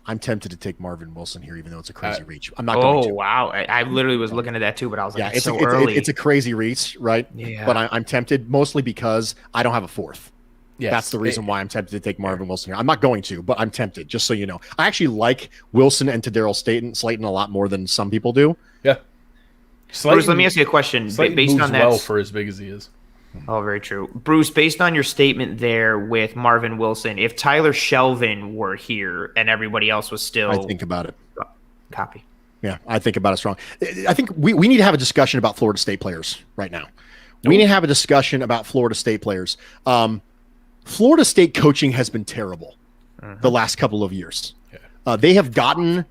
I'm tempted to take Marvin Wilson here, even though it's a crazy reach. I'm not going to. Oh, wow. I literally was looking at that too, but I was like, Yeah, it's so early. It's a crazy reach, right? Yeah. But I'm tempted mostly because I don't have a fourth. Yes. That's the reason why I'm tempted to take Marvin Wilson here. I'm not going to, but I'm tempted, just so you know. I actually like Wilson and Tadarill Slayton a lot more than some people do. Yeah. Bruce, let me ask you a question. Based on that, well for as big as he is. Oh, very true. Bruce, based on your statement there with Marvin Wilson, if Tyler Shelvin were here and everybody else was still... I think about it. Copy. Yeah, I think about it strong. I think we need to have a discussion about Florida State players right now. We need to have a discussion about Florida State players. Florida State coaching has been terrible the last couple of years. Yeah. They have gotten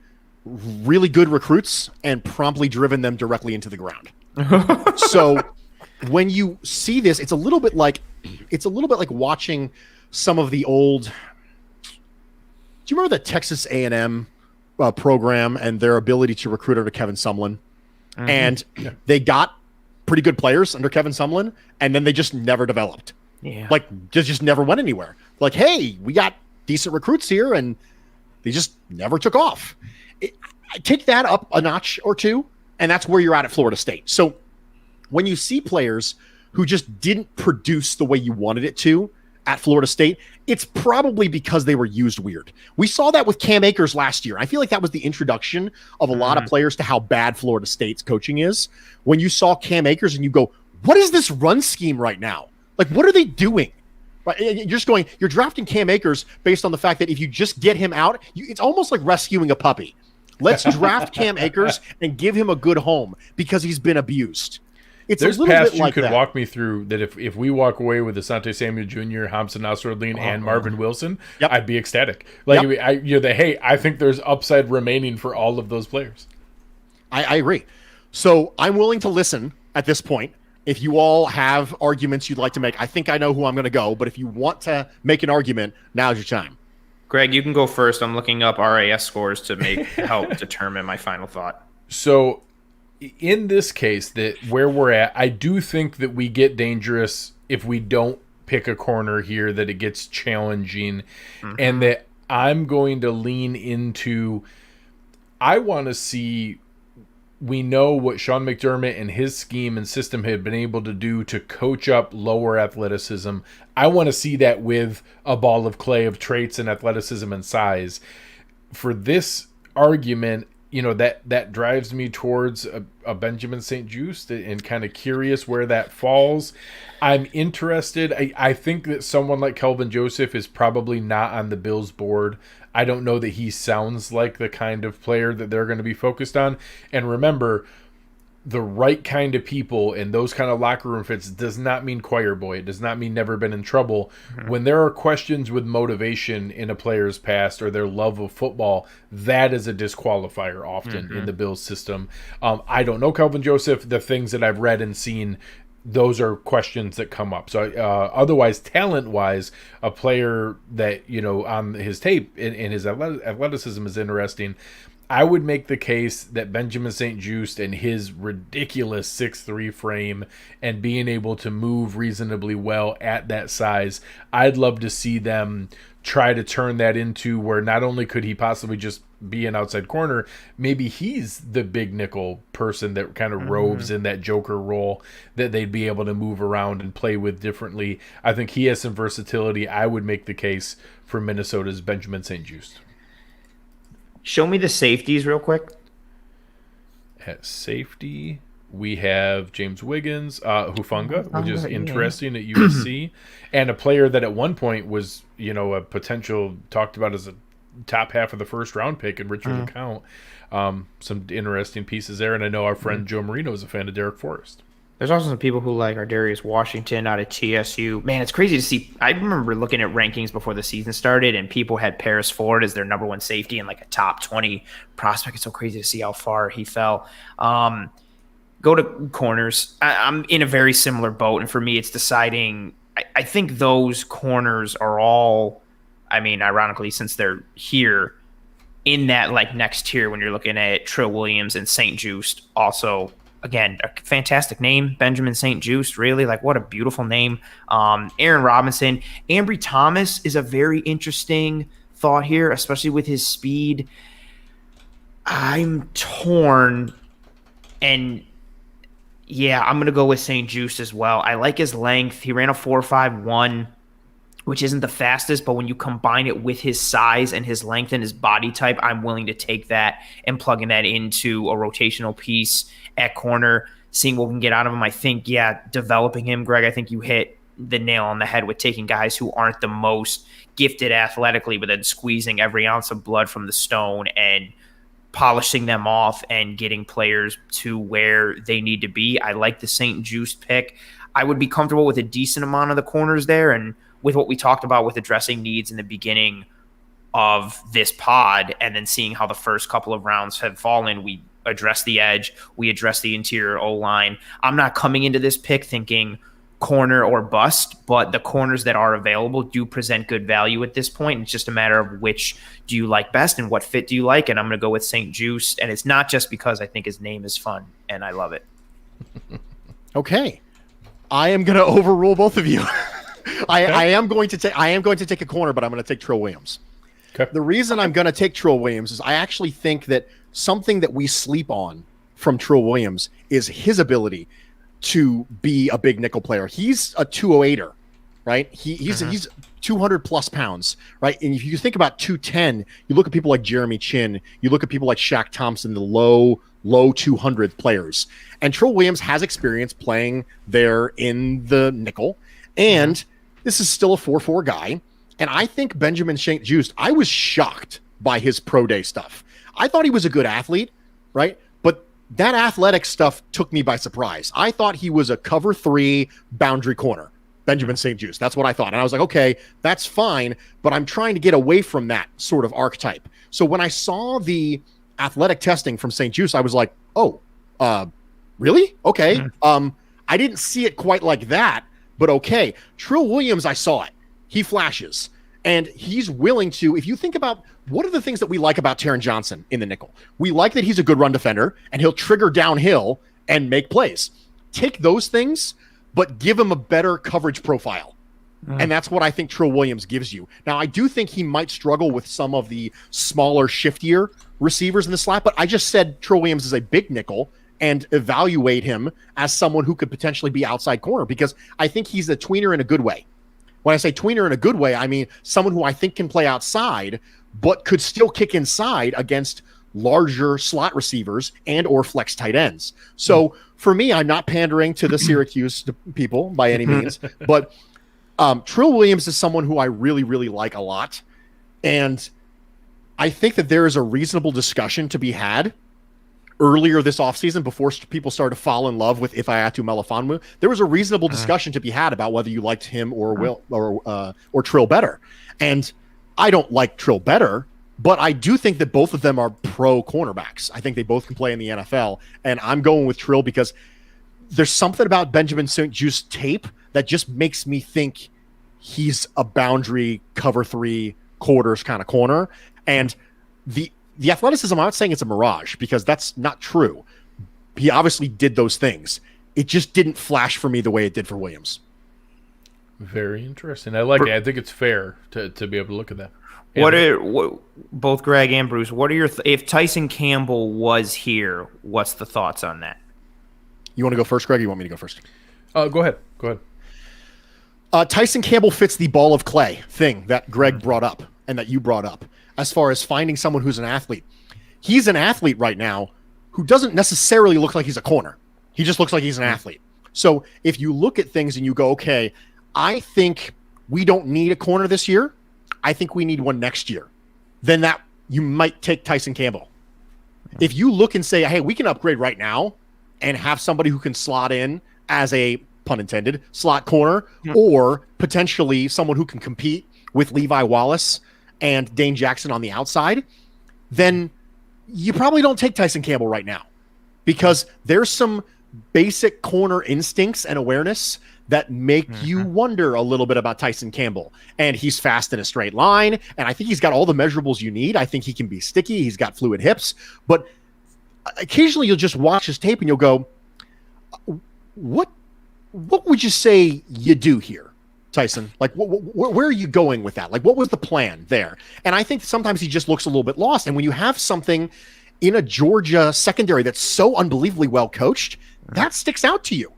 really good recruits and promptly driven them directly into the ground. So when you see this, it's a little bit like watching some of the old. Do you remember the Texas A&M program and their ability to recruit under Kevin Sumlin? And they got pretty good players under Kevin Sumlin, and then they just never developed. Yeah. Like, just never went anywhere. Like, hey, we got decent recruits here, and they just never took off. I take that up a notch or two, and that's where you're at Florida State. So when you see players who just didn't produce the way you wanted it to at Florida State, it's probably because they were used weird. We saw that with Cam Akers last year. I feel like that was the introduction of a lot of players to how bad Florida State's coaching is. When you saw Cam Akers and you go, what is this run scheme right now? Like, what are they doing? Right? You're drafting Cam Akers based on the fact that if you just get him out, it's almost like rescuing a puppy. Let's draft Cam Akers and give him a good home because he's been abused. There's paths you could walk me through that if we walk away with Asante Samuel Jr., Hamza Nasruddin, and Marvin Wilson, I'd be ecstatic. Like, I think there's upside remaining for all of those players. I agree. So I'm willing to listen at this point. If you all have arguments you'd like to make, I think I know who I'm going to go. But if you want to make an argument, now's your time. Greg, you can go first. I'm looking up RAS scores to help determine my final thought. So in this case, that where we're at, I do think that we get dangerous if we don't pick a corner here, that it gets challenging, and that I'm going to lean into, I want to see, we know what Sean McDermott and his scheme and system have been able to do to coach up lower athleticism. I want to see that with a ball of clay of traits and athleticism and size. For this argument, that drives me towards a Benjamin St-Juste and kind of curious where that falls. I'm interested. I think that someone like Kelvin Joseph is probably not on the Bills board. I don't know that he sounds like the kind of player that they're going to be focused on. And remember, the right kind of people and those kind of locker room fits does not mean choir boy. It does not mean never been in trouble. When there are questions with motivation in a player's past or their love of football, that is a disqualifier often in the Bills system. I don't know Kelvin Joseph. The things that I've read and seen, those are questions that come up. So otherwise, talent-wise, a player that, on his tape and his athleticism is interesting. I would make the case that Benjamin St-Juste and his ridiculous 6'3" frame and being able to move reasonably well at that size, I'd love to see them try to turn that into where not only could he possibly just be an outside corner, maybe he's the big nickel person that kind of roves in that joker role that they'd be able to move around and play with differently. I think he has some versatility. I would make the case for Minnesota's Benjamin St-Juste. Show me the safeties real quick. At safety, we have James Wiggins, Hufanga, which is interesting at USC, and a player that at one point was, a potential talked about as a top half of the first round pick in Richard LeCount. Some interesting pieces there, and I know our friend Joe Marino is a fan of Derek Forrest. There's also some people who like Ardarius Washington out of TSU. Man, it's crazy to see. I remember looking at rankings before the season started, and people had Paris Ford as their number one safety and like a top 20 prospect. It's so crazy to see how far he fell. Go to corners. I'm in a very similar boat, and for me, it's deciding. I think those corners are all, ironically, since they're here, in that like next tier when you're looking at Trill Williams and St. Just, also again a fantastic name, Benjamin St. Just, really like what a beautiful name. Aaron Robinson, Ambry Thomas is a very interesting thought here, especially with his speed. I'm torn, and yeah, I'm gonna go with St. Just as well. I like his length. He ran a 4.51. Which isn't the fastest, but when you combine it with his size and his length and his body type, I'm willing to take that and plugging that into a rotational piece at corner, seeing what we can get out of him. I think, yeah, developing him, Greg, I think you hit the nail on the head with taking guys who aren't the most gifted athletically, but then squeezing every ounce of blood from the stone and polishing them off and getting players to where they need to be. I like the St. Just pick. I would be comfortable with a decent amount of the corners there, and with what we talked about with addressing needs in the beginning of this pod and then seeing how the first couple of rounds have fallen, we address the edge, we address the interior O-line. I'm not coming into this pick thinking corner or bust, but the corners that are available do present good value at this point. It's just a matter of which do you like best and what fit do you like, and I'm going to go with St. Just, and it's not just because I think his name is fun and I love it. Okay. I am going to overrule both of you. I am going to take a corner, but I'm going to take Trill Williams. Okay. The reason I'm going to take Trill Williams is I actually think that something that we sleep on from Trill Williams is his ability to be a big nickel player. He's a 208er, right? He's 200 plus pounds, right? And if you think about 210, you look at people like Jeremy Chin, you look at people like Shaq Thompson, the low 200 players. And Trill Williams has experience playing there in the nickel. And this is still a 4-4 guy. And I think Benjamin St. Just, I was shocked by his pro day stuff. I thought he was a good athlete, right? But that athletic stuff took me by surprise. I thought he was a cover 3 boundary corner, Benjamin St. Just. That's what I thought. And I was like, okay, that's fine, but I'm trying to get away from that sort of archetype. So when I saw the athletic testing from St. Just, I was like, oh, really? Okay. I didn't see it quite like that. But okay, Trill Williams, I saw it. He flashes. And he's willing to, if you think about what are the things that we like about Taryn Johnson in the nickel? We like that he's a good run defender and he'll trigger downhill and make plays. Take those things, but give him a better coverage profile. And that's what I think Trill Williams gives you. Now, I do think he might struggle with some of the smaller, shiftier receivers in the slot, but I just said Trill Williams is a big nickel and evaluate him as someone who could potentially be outside corner, because I think he's a tweener in a good way. When I say tweener in a good way, I mean someone who I think can play outside, but could still kick inside against larger slot receivers and or flex tight ends. So for me, I'm not pandering to the Syracuse people by any means, but Trill Williams is someone who I really, really like a lot. And I think that there is a reasonable discussion to be had earlier this offseason, before people started to fall in love with Ifeatu Melifonwu. There was a reasonable discussion to be had about whether you liked him or Trill better. And I don't like Trill better, but I do think that both of them are pro cornerbacks. I think they both can play in the NFL. And I'm going with Trill because there's something about Benjamin St. Just tape that just makes me think he's a boundary cover 3 quarters kind of corner. And the athleticism, I'm not saying it's a mirage, because that's not true. He obviously did those things. It just didn't flash for me the way it did for Williams. Very interesting. I like it. I think it's fair to be able to look at that. Both Greg and Bruce, what are your if Tyson Campbell was here, what's the thoughts on that? You want to go first, Greg, or you want me to go first? Go ahead. Tyson Campbell fits the ball of clay thing that Greg brought up and that you brought up, as far as finding someone who's an athlete. He's an athlete right now who doesn't necessarily look like he's a corner. He just looks like he's an athlete. So if you look at things and you go, okay, I think we don't need a corner this year. I think we need one next year. Then that you might take Tyson Campbell. If you look and say, hey, we can upgrade right now and have somebody who can slot in as a, pun intended, slot corner, or potentially someone who can compete with Levi Wallace and Dane Jackson on the outside, then you probably don't take Tyson Campbell right now, because there's some basic corner instincts and awareness that make you wonder a little bit about Tyson Campbell. And he's fast in a straight line, and I think he's got all the measurables you need. I think he can be sticky. He's got fluid hips. But occasionally you'll just watch his tape and you'll go, what would you say you do here, Tyson? Like, where are you going with that? Like, what was the plan there? And I think sometimes he just looks a little bit lost. And when you have something in a Georgia secondary that's so unbelievably well coached, that sticks out to you.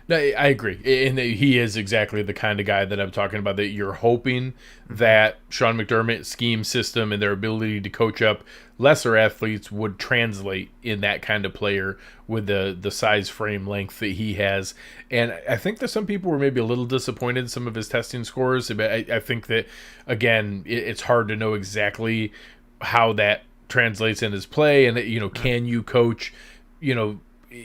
No, I agree. And he is exactly the kind of guy that I'm talking about, that you're hoping that Sean McDermott's scheme system and their ability to coach up lesser athletes would translate in that kind of player with the size, frame, length that he has. And I think that some people were maybe a little disappointed in some of his testing scores. But I think that, again, it's hard to know exactly how that translates in his play. And, can you coach,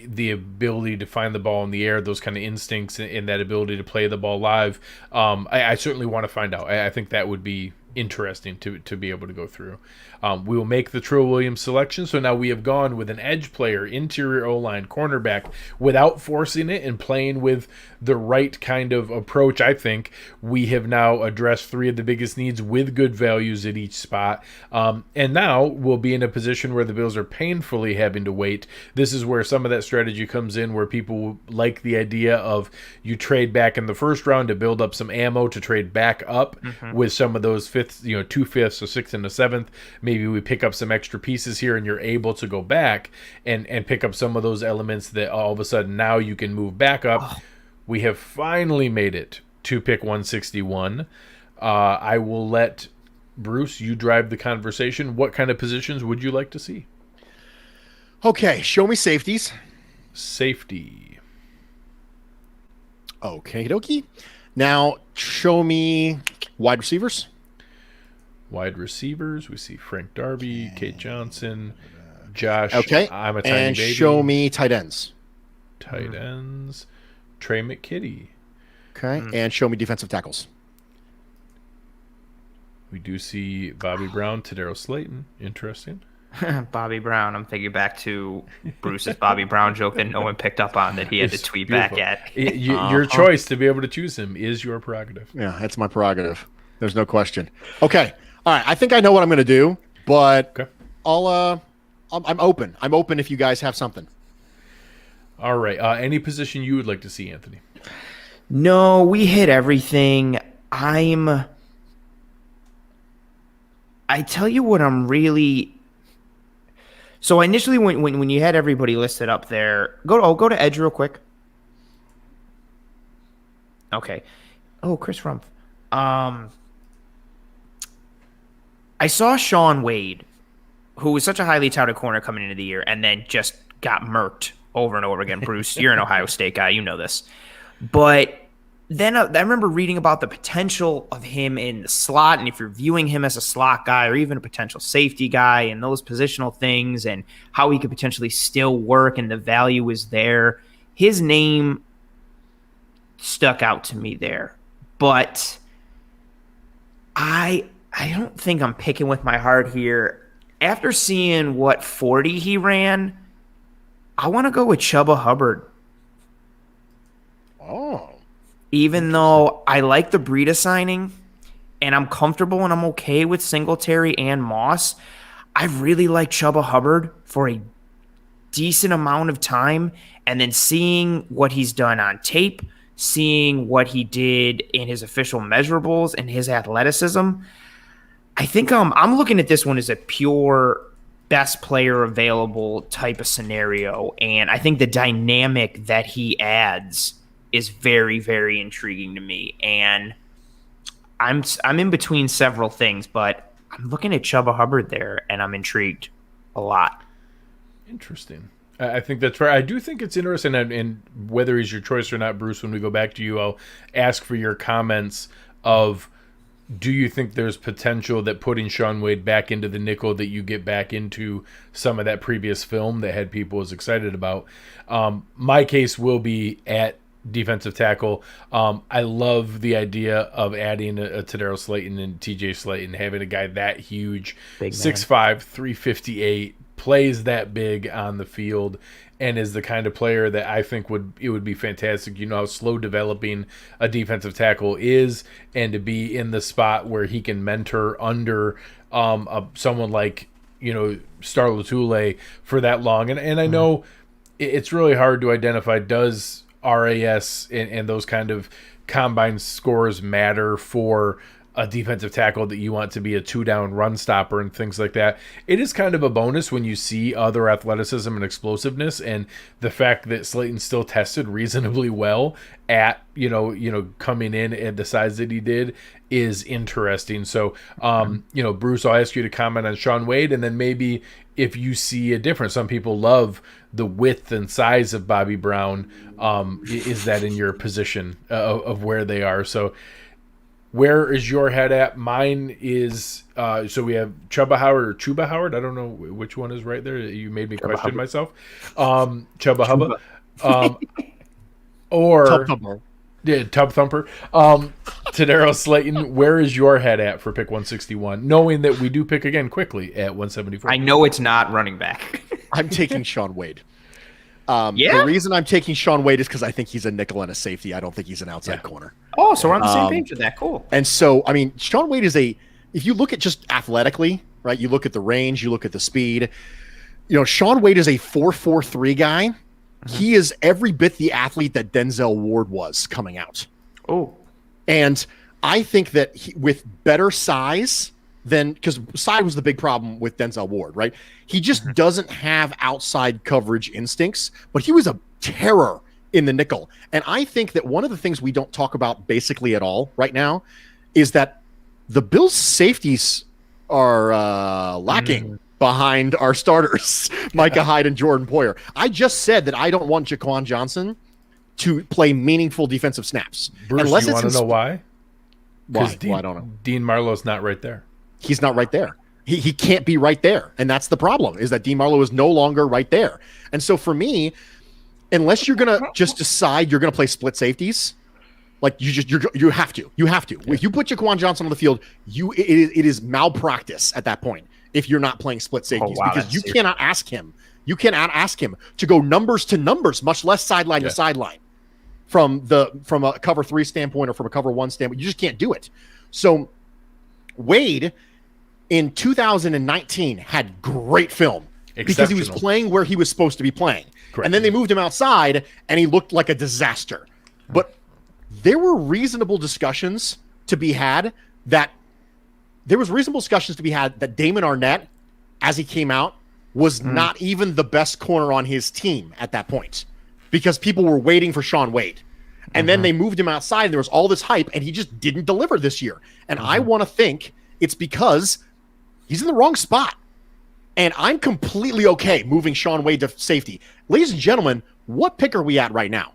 the ability to find the ball in the air, those kind of instincts, and that ability to play the ball live. I certainly want to find out. I think that would be interesting to be able to go through. We will make the Trill Williams selection. So now we have gone with an edge player, interior O-line, cornerback, without forcing it and playing with the right kind of approach. I think we have now addressed three of the biggest needs with good values at each spot. And now we'll be in a position where the Bills are painfully having to wait. This is where some of that strategy comes in, where people like the idea of you trade back in the first round to build up some ammo to trade back up with some of those fifths, 2/5, so 6th and the 7th. Maybe we pick up some extra pieces here and you're able to go back and pick up some of those elements that all of a sudden now you can move back up. We have finally made it to pick 161. I will let Bruce, you drive the conversation. What kind of positions would you like to see? Okay, show me safeties. Safety. Okay, dokie. Now show me wide receivers. Wide receivers, we see Frank Darby, Kate Johnson, Josh. Okay, I'm a tiny and baby. show me tight ends. Tight ends, Trey McKitty. Okay, and show me defensive tackles. We do see Bobby Brown, Tadaro Slayton. Interesting. Bobby Brown. I'm thinking back to Bruce's Bobby Brown joke that no one picked up on, that he had to tweet beautiful. back at. Your choice to be able to choose him is your prerogative. Yeah, that's my prerogative. There's no question. Okay. All right, I think I know what I'm going to do, but Okay. I'm open. I'm open if you guys have something. All right. Any position you would like to see, Anthony? No, we hit everything. I tell you what, I'm really. So initially, when you had everybody listed up there, go to edge real quick. Okay. Oh, Chris Rumpf. I saw Sean Wade, who was such a highly touted corner coming into the year, and then just got murked over and over again. Bruce, you're an Ohio State guy, you know this. But then I remember reading about the potential of him in the slot, and if you're viewing him as a slot guy or even a potential safety guy and those positional things and how he could potentially still work and the value is there, his name stuck out to me there. But I don't think I'm picking with my heart here. After seeing what 40 he ran, I want to go with Chubba Hubbard. Oh. Even though I like the Breida signing and I'm comfortable and I'm okay with Singletary and Moss, I really like Chubba Hubbard for a decent amount of time, and then seeing what he's done on tape, seeing what he did in his official measurables and his athleticism, I think I'm looking at this one as a pure best player available type of scenario, and I think the dynamic that he adds is very, very intriguing to me. And I'm in between several things, but I'm looking at Chubba Hubbard there, and I'm intrigued a lot. Interesting. I think that's right. I do think it's interesting, and whether he's your choice or not, Bruce, when we go back to you, I'll ask for your comments of, do you think there's potential that putting Sean Wade back into the nickel, that you get back into some of that previous film that had people as excited about? My case will be at defensive tackle. I love the idea of adding a Tadaro Slayton and TJ Slayton, having a guy that huge, 6'5", 358, plays that big on the field and is the kind of player that I think would be fantastic. You know how slow developing a defensive tackle is, and to be in the spot where he can mentor under someone like, you know, Star Lotulelei for that long. And I know it's really hard to identify, does RAS and those kind of combine scores matter for a defensive tackle that you want to be a 2-down run stopper and things like that. It is kind of a bonus when you see other athleticism and explosiveness, and the fact that Slayton still tested reasonably well at, you know, coming in at the size that he did is interesting. So, you know, Bruce, I'll ask you to comment on Shaun Wade, and then maybe if you see a difference. Some people love the width and size of Bobby Brown. Is that in your position of where they are? So, where is your head at? Mine is, so we have Chubba Hubbard. I don't know which one is right there. You made me question myself. Chubba Hubbard. Or Tub Thumper. Yeah, Tub Thumper. Tadaro Slayton, where is your head at for pick 161? Knowing that we do pick again quickly at 174. I know it's not running back. I'm taking Shaun Wade. The reason I'm taking Shaun Wade is because I think he's a nickel and a safety. I don't think he's an outside corner. Oh, so we're on the same page with that. Cool. And so, I mean, Shaun Wade is if you look at just athletically, right, you look at the range, you look at the speed, you know, Shaun Wade is a 4.43 guy. He is every bit the athlete that Denzel Ward was coming out. Oh. And I think that with better size than, because size was the big problem with Denzel Ward, right? He just doesn't have outside coverage instincts, but he was a terror in the nickel. And I think that one of the things we don't talk about basically at all right now is that the Bills' safeties are lacking behind our starters, Micah Hyde and Jordan Poyer. I just said that I don't want Jaquan Johnson to play meaningful defensive snaps. Bruce, unless you want to know why? Why? Well, I don't know. Dean Marlowe's not right there. He's not right there. He can't be right there. And that's the problem, is that Dean Marlowe is no longer right there. And so for me, unless you're going to just decide you're going to play split safeties, like you have to. Yeah. If you put Jaquan Johnson on the field, it is malpractice at that point if you're not playing split safeties, because you cannot ask him. You cannot ask him to go numbers to numbers, much less sideline to sideline from a cover 3 standpoint or from a cover 1 standpoint. You just can't do it. So Wade in 2019 had great film because he was playing where he was supposed to be playing. Correct. And then they moved him outside and he looked like a disaster. But there were reasonable discussions to be had that Damon Arnett, as he came out, was not even the best corner on his team at that point because people were waiting for Shaun Wade. And then they moved him outside and there was all this hype and he just didn't deliver this year. And I want to think it's because he's in the wrong spot. And I'm completely okay moving Shaun Wade to safety. Ladies and gentlemen, what pick are we at right now?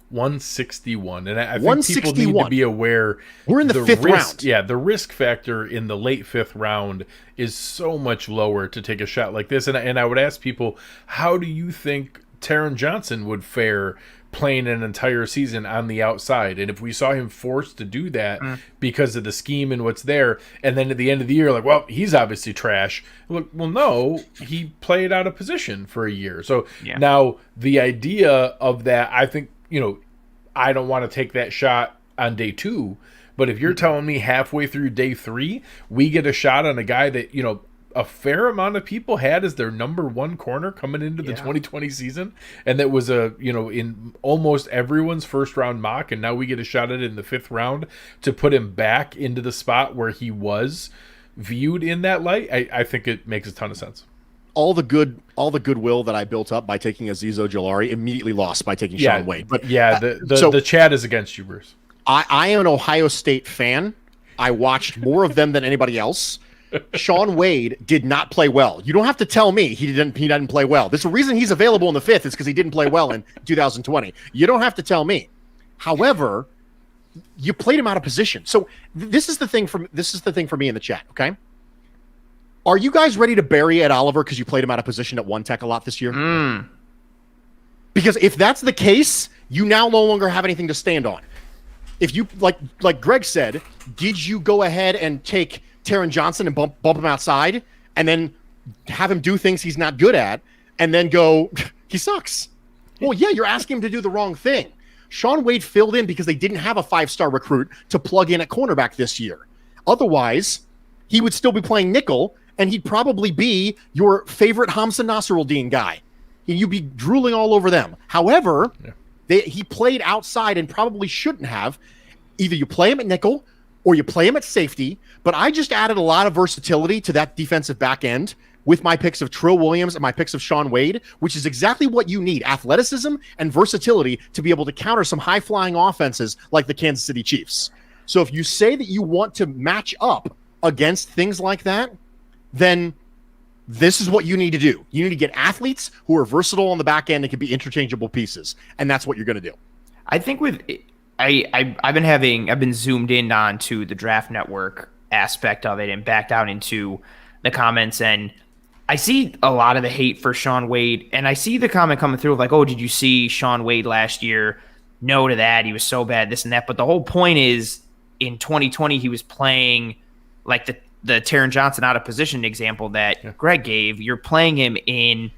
161. And I think people need to be aware. We're in the 5th round. Yeah, the risk factor in the late 5th round is so much lower to take a shot like this. And I would ask people, how do you think Taryn Johnson would fare playing an entire season on the outside? And if we saw him forced to do that because of the scheme and what's there, and then at the end of the year, like, well, he's obviously trash. Look, well, no, he played out of position for a year. So now the idea of that, I think, you know, I don't want to take that shot on day 2, but if you're telling me halfway through day 3, we get a shot on a guy that, you know, a fair amount of people had as their number 1 corner coming into the 2020 season, and that was in almost everyone's first round mock, and now we get a shot at it in the 5th round to put him back into the spot where he was viewed in that light. I think it makes a ton of sense. All the goodwill that I built up by taking Azeez Ojulari immediately lost by taking Shaun Wade. But the chat is against you, Bruce. I am an Ohio State fan. I watched more of them than anybody else. Shaun Wade did not play well. You don't have to tell me he didn't play well. There's a reason he's available in the 5th is because he didn't play well in 2020. You don't have to tell me. However, you played him out of position. So this is the thing for me in the chat, okay? Are you guys ready to bury Ed Oliver because you played him out of position at 1 tech a lot this year? Because if that's the case, you now no longer have anything to stand on. If you, like Greg said, did you go ahead and take Taryn Johnson and bump him outside and then have him do things he's not good at, and then go, he sucks. Well, yeah, you're asking him to do the wrong thing. Shaun Wade filled in because they didn't have a 5-star recruit to plug in at cornerback this year. Otherwise, he would still be playing nickel, and he'd probably be your favorite Hamza Nasruddin guy. You'd be drooling all over them. However, he played outside and probably shouldn't have. Either you play him at nickel or you play him at safety, but I just added a lot of versatility to that defensive back end with my picks of Trill Williams and my picks of Shaun Wade, which is exactly what you need, athleticism and versatility to be able to counter some high-flying offenses like the Kansas City Chiefs. So if you say that you want to match up against things like that, then this is what you need to do. You need to get athletes who are versatile on the back end and can be interchangeable pieces, and that's what you're going to do. I think I've been zoomed in on to the Draft Network aspect of it and backed out into the comments, and I see a lot of the hate for Shaun Wade, and I see the comment coming through of like, oh, did you see Shaun Wade last year? No to that. He was so bad, this and that. But the whole point is in 2020, he was playing like the Taryn Johnson out of position example that Greg gave. You're playing him in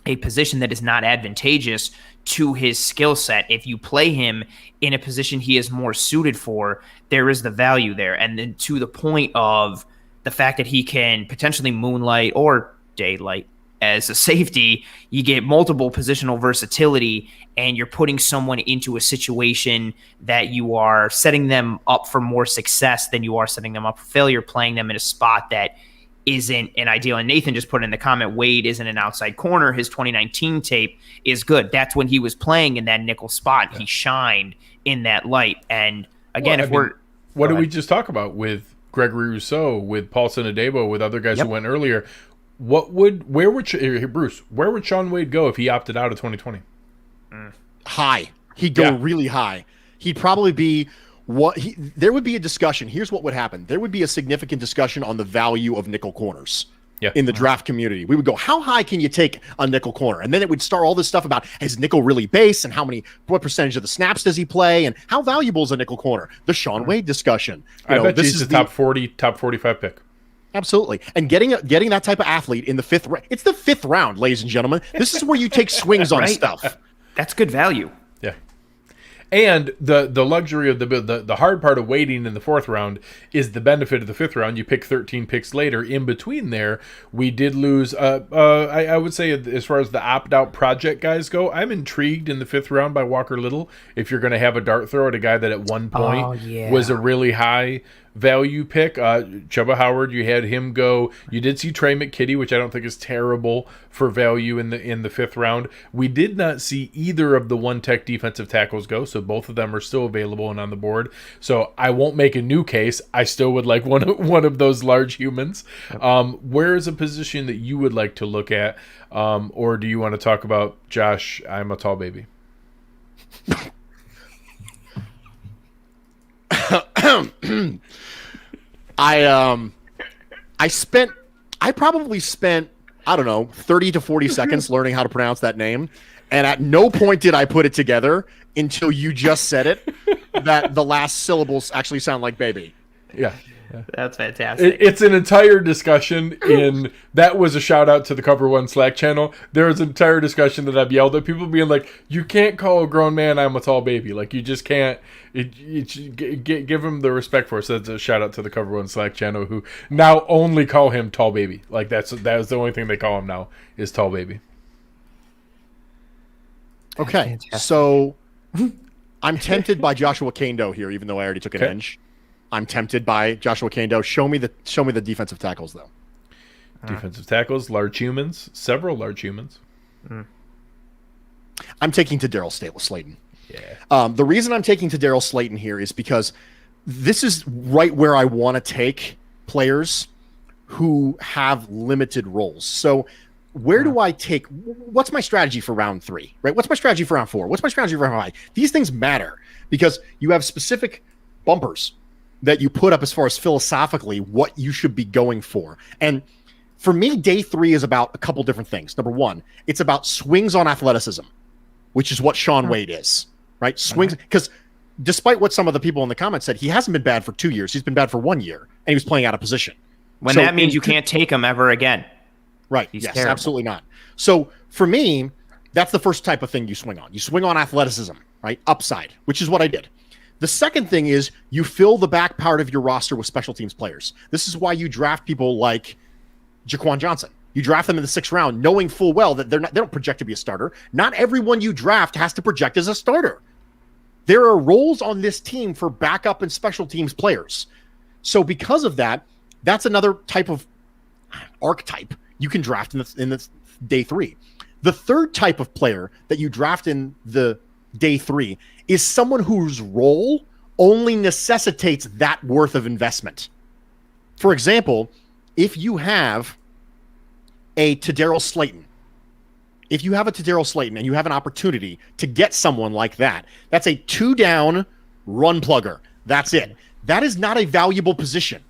a position that is not advantageous to his skill set. If you play him in a position he is more suited for, there is the value there. And then to the point of the fact that he can potentially moonlight or daylight as a safety, you get multiple positional versatility, and you're putting someone into a situation that you are setting them up for more success than you are setting them up for failure, playing them in a spot that isn't an ideal. And Nathan just put in the comment, Wade isn't an outside corner. His 2019 tape is good. That's when he was playing in that nickel spot. He shined in that light. And again, what did we just talk about with Gregory Rousseau, with Paulson Adebo, with other guys who went earlier? Where would Shaun Wade go if he opted out of 2020? High. He'd go really high. He'd probably be there would be a discussion. Here's what would happen. There would be a significant discussion on the value of nickel corners in the draft community. We would go, how high can you take a nickel corner? And then it would start all this stuff about, is nickel really base, and what percentage of the snaps does he play, and how valuable is a nickel corner? The Shaun Wade discussion. I bet this is the top 45 pick. Absolutely. And getting that type of athlete in the fifth round, it's the fifth round, ladies and gentlemen. This is where you take swings on stuff. That's good value. Yeah. And the luxury of the hard part of waiting in the fourth round is the benefit of the fifth round. You pick 13 picks later. In between there, we did lose. I would say as far as the opt-out project guys go, I'm intrigued in the fifth round by Walker Little. If you're going to have a dart throw at a guy that at one point was a really high value pick. Chubba Hubbard, you had him go. You did see Trey McKitty, which I don't think is terrible for value in the fifth round. We did not see either of the one tech defensive tackles go, so both of them are still available and on the board. So I won't make a new case. I still would like one of those large humans. Where is a position that you would like to look at, or do you want to talk about Josh? I'm a tall baby. I probably spent, I don't know, 30 to 40 seconds learning how to pronounce that name. And at no point did I put it together until you just said it, that the last syllables actually sound like baby. Yeah. That's fantastic. It's an entire discussion that was a shout out to the Cover One Slack channel. There was an entire discussion that I've yelled at people being like, you can't call a grown man I'm a tall baby. Like, you just can't. Give him the respect for it. So that's a shout out to the Cover One Slack channel, who now only call him tall baby. Like, that is the only thing they call him now is tall baby. Okay, so I'm tempted by Joshua Kando here, even though I already took an edge. I'm tempted by Joshua Kando. Show me the defensive tackles, though. Defensive tackles, large humans, several large humans. I'm taking to Daryl Slayton. Yeah. The reason I'm taking to Daryl Slayton here is because this is right where I want to take players who have limited roles. So where do I take? What's my strategy for round 3? Right? What's my strategy for round 4? What's my strategy for round 5? These things matter because you have specific bumpers that you put up as far as philosophically what you should be going for. And for me, day 3 is about a couple different things. Number 1, it's about swings on athleticism, which is what Shaun Wade is, right? Swings, because despite what some of the people in the comments said, he hasn't been bad for 2 years. He's been bad for 1 year, and he was playing out of position. That means you can't take him ever again. Right. He's yes, terrible. absolutely not. So for me, that's the first type of thing you swing on. You swing on athleticism, right? Upside, which is what I did. The second thing is you fill the back part of your roster with special teams players. This is why you draft people like Jaquan Johnson. You draft them in the 6th round, knowing full well that they don't project to be a starter. Not everyone you draft has to project as a starter. There are roles on this team for backup and special teams players. So because of that, that's another type of archetype you can draft in the day 3. The third type of player that you draft in the day 3 is someone whose role only necessitates that worth of investment. For example, if you have a Tadarius Slayton, and you have an opportunity to get someone like that, that's a 2-down run plugger. That's it. That is not a valuable position.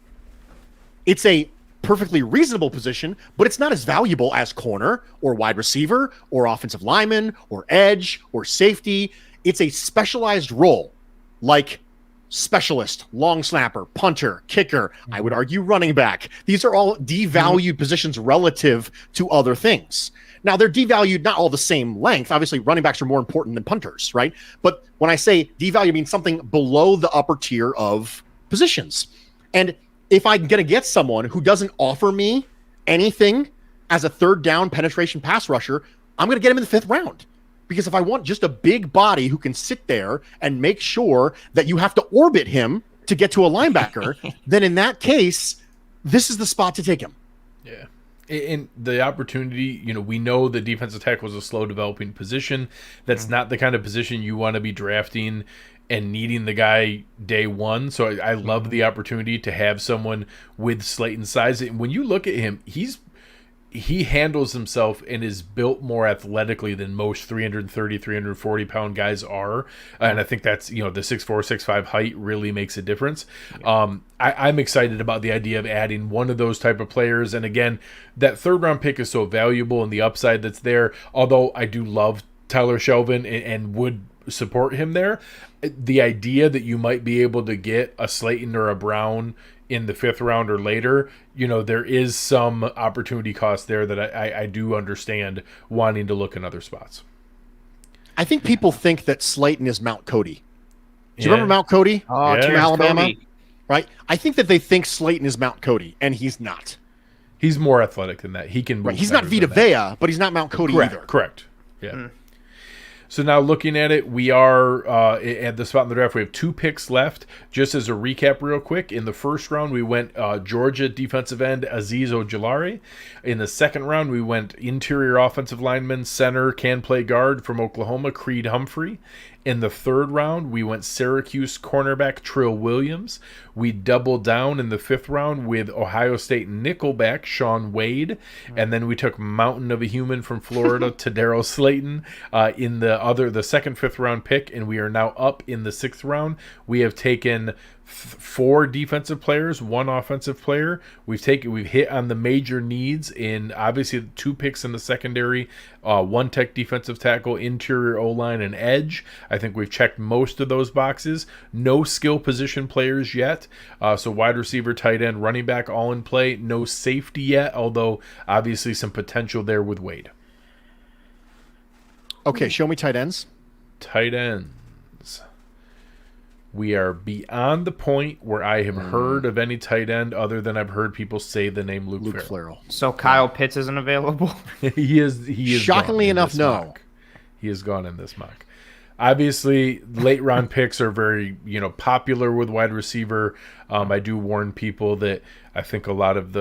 It's a perfectly reasonable position, but it's not as valuable as corner or wide receiver or offensive lineman or edge or safety. It's a specialized role like specialist, long snapper, punter, kicker. I would argue running back. These are all devalued positions relative to other things. Now, they're devalued not all the same length. Obviously, running backs are more important than punters, right? But when I say devalue, I mean something below the upper tier of positions. And if I'm going to get someone who doesn't offer me anything as a 3rd down penetration pass rusher, I'm going to get him in the 5th round. Because if I want just a big body who can sit there and make sure that you have to orbit him to get to a linebacker, then in that case, this is the spot to take him. Yeah. In the opportunity, we know the defensive tackle is a slow developing position. That's not the kind of position you want to be drafting and needing the guy day 1. So I love the opportunity to have someone with Slayton's size. And when you look at him, he handles himself and is built more athletically than most 330, 340 pound guys are. And I think that's, the 6'4", 6'5" height really makes a difference. I'm excited about the idea of adding one of those type of players. And again, that 3rd round pick is so valuable and the upside that's there. Although I do love Tyler Shelvin and would support him there. The idea that you might be able to get a Slayton or a Brown in the 5th round or later, there is some opportunity cost there that I do understand wanting to look in other spots. I think people think that Slayton is Mount Cody. Do you remember Mount Cody from Alabama? Cody. Right? I think that they think Slayton is Mount Cody, and he's not. He's more athletic than that. He can move. Right. He's not Vita Vea, but he's not Mount Cody either. Correct. Yeah. So now looking at it, we are at the spot in the draft. We have 2 picks left. Just as a recap real quick, in the 1st round, we went Georgia defensive end Azeez Ojulari. In the 2nd round, we went interior offensive lineman, center, can play guard from Oklahoma, Creed Humphrey. In the 3rd round, we went Syracuse cornerback Trill Williams. We doubled down in the 5th round with Ohio State nickelback Shaun Wade. And then we took mountain of a human from Florida to Tadarius Slayton in the 2nd, 5th round pick. And we are now up in the 6th round. We have taken 4 defensive players, 1 offensive player. We've hit on the major needs in obviously 2 picks in the secondary, 1 tech defensive tackle, interior O-line, and edge. I think we've checked most of those boxes. No skill position players yet. So wide receiver, tight end, running back, all in play. No safety yet, although obviously some potential there with Wade. Okay, show me tight ends. Tight ends. We are beyond the point where I have heard of any tight end other than I've heard people say the name Luke Farrell. So Kyle Pitts isn't available? He is shockingly enough, no. Mock. He is gone in this mock. Obviously, late round picks are very popular with wide receiver. I do warn people that I think a lot of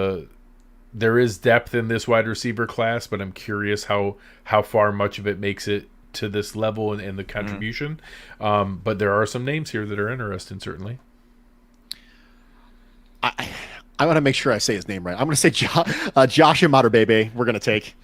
there is depth in this wide receiver class, but I'm curious how far much of it makes it to this level and the contribution. But there are some names here that are interesting, certainly. I want to make sure I say his name right. I'm going to say Josh Imatorbhebhe. We're going to take.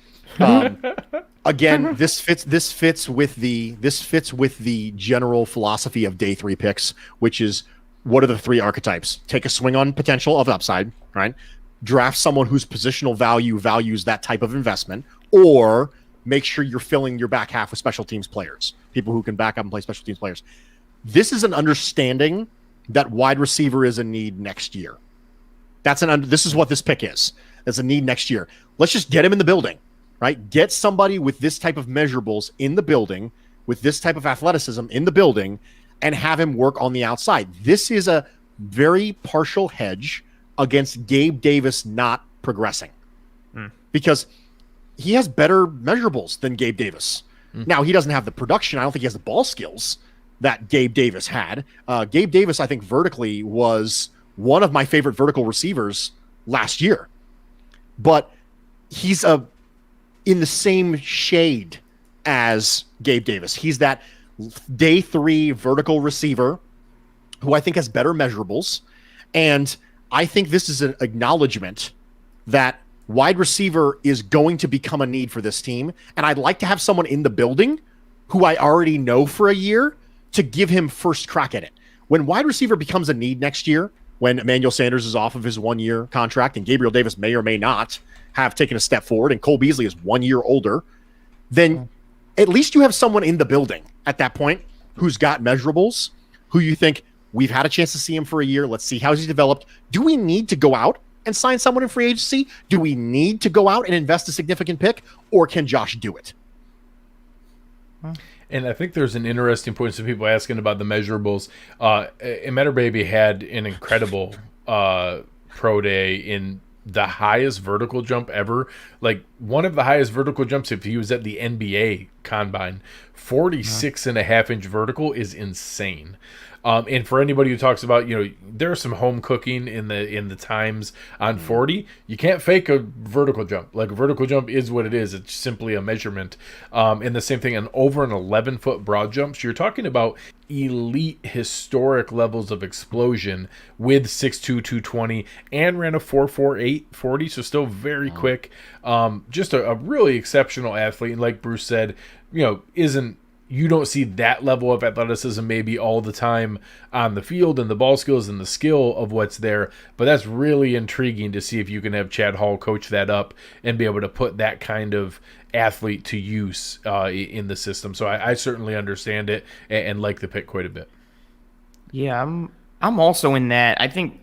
Again, this fits with the general philosophy of day 3 picks, which is what are the 3 archetypes? Take a swing on potential of upside, right? Draft someone whose positional value values that type of investment, or make sure you're filling your back half with special teams players, people who can back up and play special teams players. This is an understanding that wide receiver is a need next year. This is what this pick is. that's a need next year. Let's just get him in the building, right? Get somebody with this type of measurables in the building, with this type of athleticism in the building, and have him work on the outside. This is a very partial hedge against Gabe Davis not progressing because he has better measurables than Gabe Davis. Now, he doesn't have the production. I don't think he has the ball skills that Gabe Davis had. Gabe Davis, I think, vertically was one of my favorite vertical receivers last year. But he's in the same shade as Gabe Davis. He's that day 3 vertical receiver who I think has better measurables. And I think this is an acknowledgement that wide receiver is going to become a need for this team. And I'd like to have someone in the building who I already know for a year to give him first crack at it. When wide receiver becomes a need next year, when Emmanuel Sanders is off of his 1-year contract and Gabriel Davis may or may not have taken a step forward and Cole Beasley is 1 year older, then at least you have someone in the building at that point who's got measurables, who you think, we've had a chance to see him for a year. Let's see how he's developed. Do we need to go out and sign someone in free agency? Do we need to go out and invest a significant pick, or can Josh do it? And I think there's an interesting point. Some people asking about the measurables. Baby had an incredible pro day in the highest vertical jump ever. Like one of the highest vertical jumps if he was at the NBA combine. 46.5-inch vertical is insane. And for anybody who talks about, there's some home cooking in the times on 40. You can't fake a vertical jump. Like a vertical jump is what it is. It's simply a measurement. And the same thing on over an 11-foot broad jumps. You're talking about elite historic levels of explosion with 6'2", 220 and ran a 4.48 40. So still very quick. Just a really exceptional athlete. And like Bruce said, you don't see that level of athleticism maybe all the time on the field and the ball skills and the skill of what's there. But that's really intriguing to see if you can have Chad Hall coach that up and be able to put that kind of athlete to use in the system. So I certainly understand it and like the pick quite a bit. Yeah, I'm also in that. I think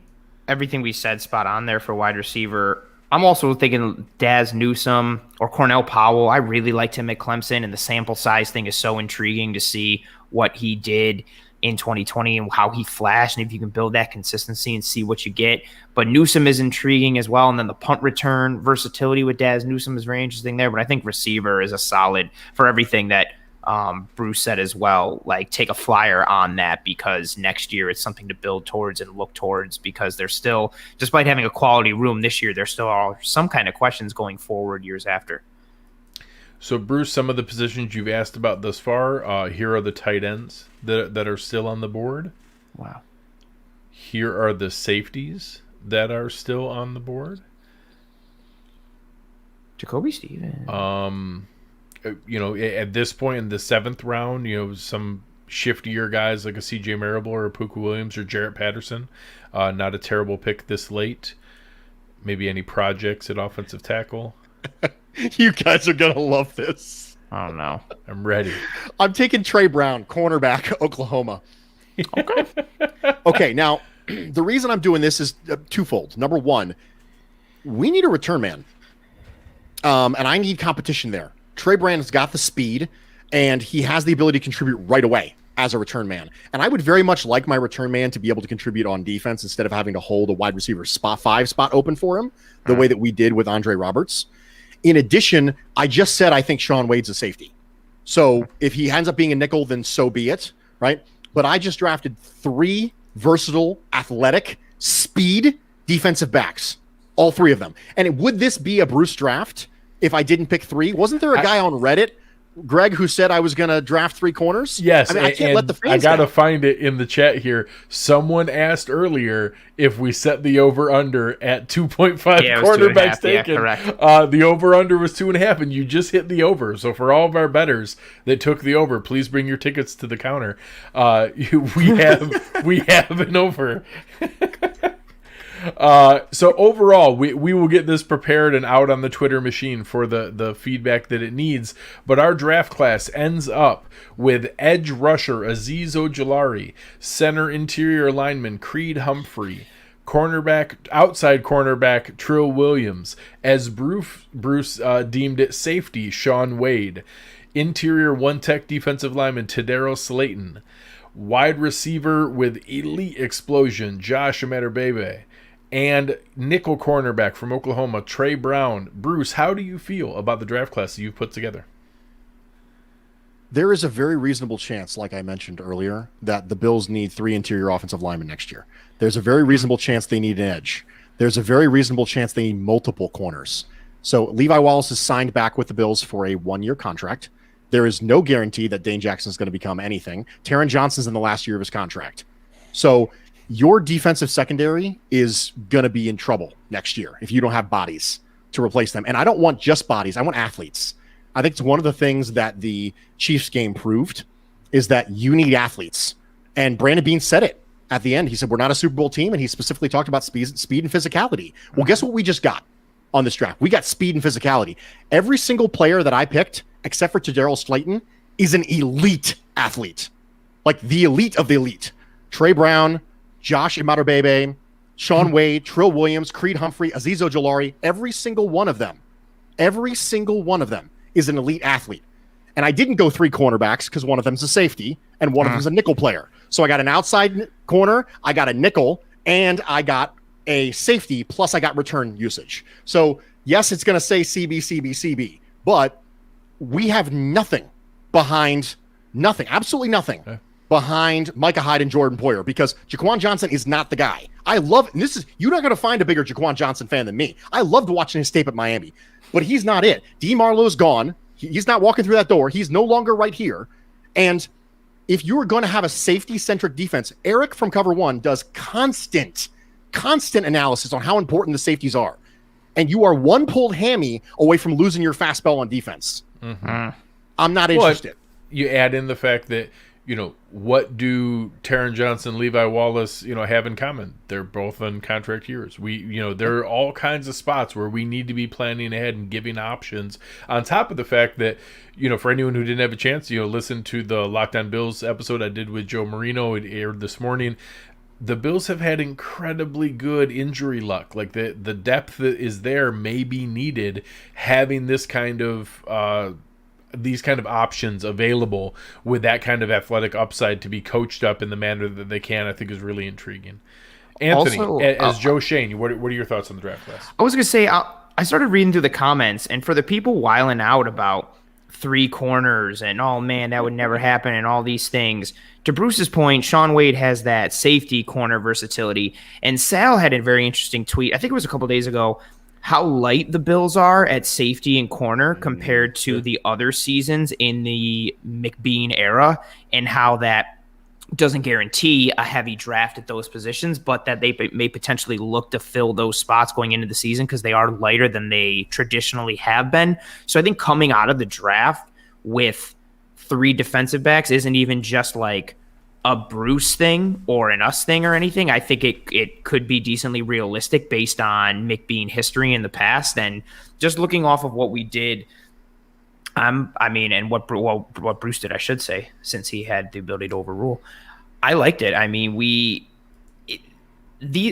everything we said spot on there for wide receiver. I'm also thinking Daz Newsome or Cornell Powell. I really liked him at Clemson, and the sample size thing is so intriguing to see what he did in 2020 and how he flashed, and if you can build that consistency and see what you get. But Newsome is intriguing as well, and then the punt return versatility with Daz Newsome is very interesting there. But I think receiver is a solid for everything that Bruce said as well. Like, take a flyer on that because next year it's something to build towards and look towards, because there's still, despite having a quality room this year, there still are some kind of questions going forward years after. So, Bruce, some of the positions you've asked about thus far, here are the tight ends that are still on the board. Wow. Here are the safeties that are still on the board. Jacoby Stevens. At this point in the 7th round, some shiftier guys like a CJ Marable or a Puka Williams or Jarrett Patterson. Not a terrible pick this late. Maybe any projects at offensive tackle. You guys are going to love this. I don't know. I'm ready. I'm taking Trey Brown, cornerback, Oklahoma. Okay, now, the reason I'm doing this is twofold. Number one, we need a return man. And I need competition there. Trey Brown's got the speed, and he has the ability to contribute right away as a return man. And I would very much like my return man to be able to contribute on defense instead of having to hold a wide receiver spot open for him, the way that we did with Andre Roberts. In addition, I just said I think Shaun Wade's a safety. So if he ends up being a nickel, then so be it, right? But I just drafted 3 versatile, athletic, speed defensive backs, all 3 of them. And would this be a Bruce draft if I didn't pick 3? Wasn't there a guy on Reddit, Greg, who said I was going to draft 3 corners? Yes. I can't let the fans I got to down. find it in the chat here. Someone asked earlier if we set the over-under at 2.5 quarterbacks taken. Yeah, correct. The over-under was 2.5, and you just hit the over. So for all of our bettors that took the over, please bring your tickets to the counter. We have an over. So overall, we will get this prepared and out on the Twitter machine for the feedback that it needs. But our draft class ends up with edge rusher Azeez Ojulari, center interior lineman Creed Humphrey, outside cornerback Trill Williams. As Bruce deemed it, safety Shaun Wade. Interior one-tech defensive lineman Tadero Slayton. Wide receiver with elite explosion Josh Imatorbhebhe. And nickel cornerback from Oklahoma Trey Brown. Bruce, how do you feel about the draft class that you've put together? There is a very reasonable chance, like I mentioned earlier, that the Bills need 3 interior offensive linemen next year. There's a very reasonable chance they need an edge. There's a very reasonable chance they need multiple corners. So Levi Wallace is signed back with the Bills for a 1-year contract. There is no guarantee that Dane Jackson is going to become anything. Taryn Johnson's in the last year of his contract. So your defensive secondary is going to be in trouble next year if you don't have bodies to replace them. And I don't want just bodies. I want athletes. I think it's one of the things that the Chiefs game proved is that you need athletes. And Brandon Beane said it at the end. He said, we're not a Super Bowl team. And he specifically talked about speed and physicality. Well, guess what we just got on this draft? We got speed and physicality. Every single player that I picked, except for Tadero Slayton, is an elite athlete. Like the elite of the elite. Trey Brown, Josh Imatorbhebhe, Shaun Wade, Trill Williams, Creed Humphrey, Azeez Ojulari, every single one of them is an elite athlete. And I didn't go 3 cornerbacks because one of them's a safety and one of them's a nickel player. So I got an outside corner, I got a nickel, and I got a safety, plus I got return usage. So yes, it's going to say CB, CB, CB, but we have nothing behind, absolutely nothing behind Micah Hyde and Jordan Poyer, because Jaquan Johnson is not the guy. I love, and this is, you're not going to find a bigger Jaquan Johnson fan than me. I loved watching his tape at Miami, but he's not it. D. Marlowe's gone. He's not walking through that door. He's no longer right here. And if you're going to have a safety-centric defense, Eric from Cover One does constant analysis on how important the safeties are. And you are one pulled hammy away from losing your fast spell on defense. I'm not interested. You add in the fact that, what do Taryn Johnson, Levi Wallace, have in common? They're both on contract years. There are all kinds of spots where we need to be planning ahead and giving options. On top of the fact that, for anyone who didn't have a chance, listen to the Locked On Bills episode I did with Joe Marino. It aired this morning. The Bills have had incredibly good injury luck. Like the depth that is there may be needed. Having this kind of these kind of options available with that kind of athletic upside to be coached up in the manner that they can, I think is really intriguing. Anthony, also, as Joe Shane, what are your thoughts on the draft class? I was going to say, I started reading through the comments, and for the people whiling out about 3 corners and, oh man, that would never happen and all these things, to Bruce's point, Shaun Wade has that safety corner versatility. And Sal had a very interesting tweet, I think it was a couple days ago, how light the Bills are at safety and corner compared to the other seasons in the McBean era, and how that doesn't guarantee a heavy draft at those positions, but that they may potentially look to fill those spots going into the season because they are lighter than they traditionally have been. So I think coming out of the draft with 3 defensive backs isn't even just like a Bruce thing or an us thing or anything. I think it could be decently realistic based on McBean history in the past, and just looking off of what we did. And what Bruce did, I should say, since he had the ability to overrule. I liked it. I mean,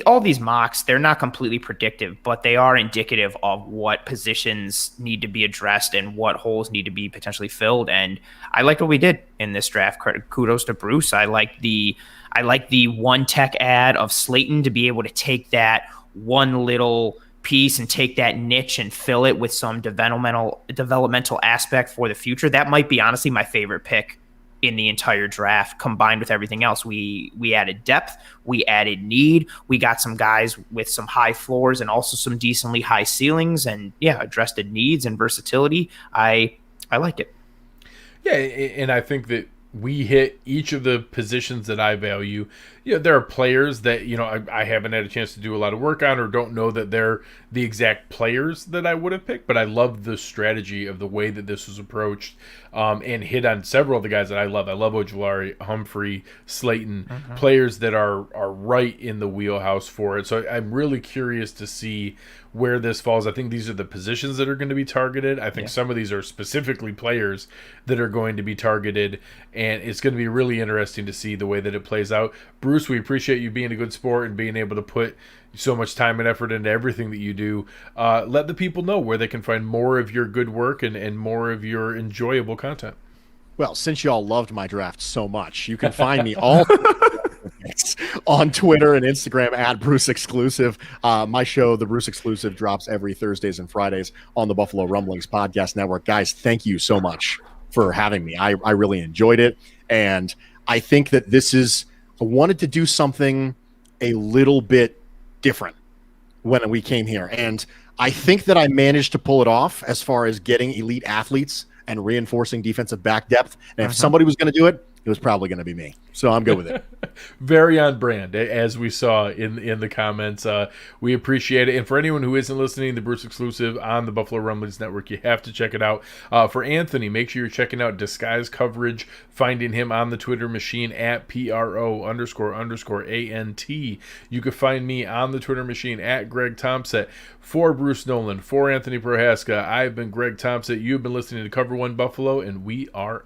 all these mocks, they're not completely predictive, but they are indicative of what positions need to be addressed and what holes need to be potentially filled. And I liked what we did in this draft. Kudos to Bruce. I like the one tech ad of Slayton to be able to take that one little piece and take that niche and fill it with some developmental aspect for the future. That might be honestly my favorite pick in the entire draft, combined with everything else. We added depth, we added need, we got some guys with some high floors and also some decently high ceilings, and addressed the needs and versatility. I like it. Yeah, and I think that we hit each of the positions that I value. There are players that, I haven't had a chance to do a lot of work on, or don't know that they're the exact players that I would have picked, but I love the strategy of the way that this was approached, and hit on several of the guys that I love. I love Ojulari, Humphrey, Slayton, players that are right in the wheelhouse for it. So I'm really curious to see where this falls. I think these are the positions that are going to be targeted. I think some of these are specifically players that are going to be targeted, and it's going to be really interesting to see the way that it plays out. Bruce, we appreciate you being a good sport and being able to put so much time and effort into everything that you do. Let the people know where they can find more of your good work and more of your enjoyable content. Well, since y'all loved my draft so much, you can find me all on Twitter and Instagram at Bruce Exclusive. My show, The Bruce Exclusive, drops every Thursdays and Fridays on the Buffalo Rumblings Podcast Network. Guys, thank you so much for having me. I really enjoyed it. And I think that I wanted to do something a little bit different when we came here. And I think that I managed to pull it off as far as getting elite athletes and reinforcing defensive back depth. And if somebody was going to do it, it was probably going to be me. So I'm good with it. Very on brand, as we saw in the comments. We appreciate it. And for anyone who isn't listening, the Bruce Exclusive on the Buffalo Rumblings Network, you have to check it out. For Anthony, make sure you're checking out Disguise Coverage, finding him on the Twitter machine at PRO__ANT. You can find me on the Twitter machine at Greg Thompson. For Bruce Nolan, for Anthony Prohaska, I've been Greg Thompson. You've been listening to Cover One Buffalo, and we are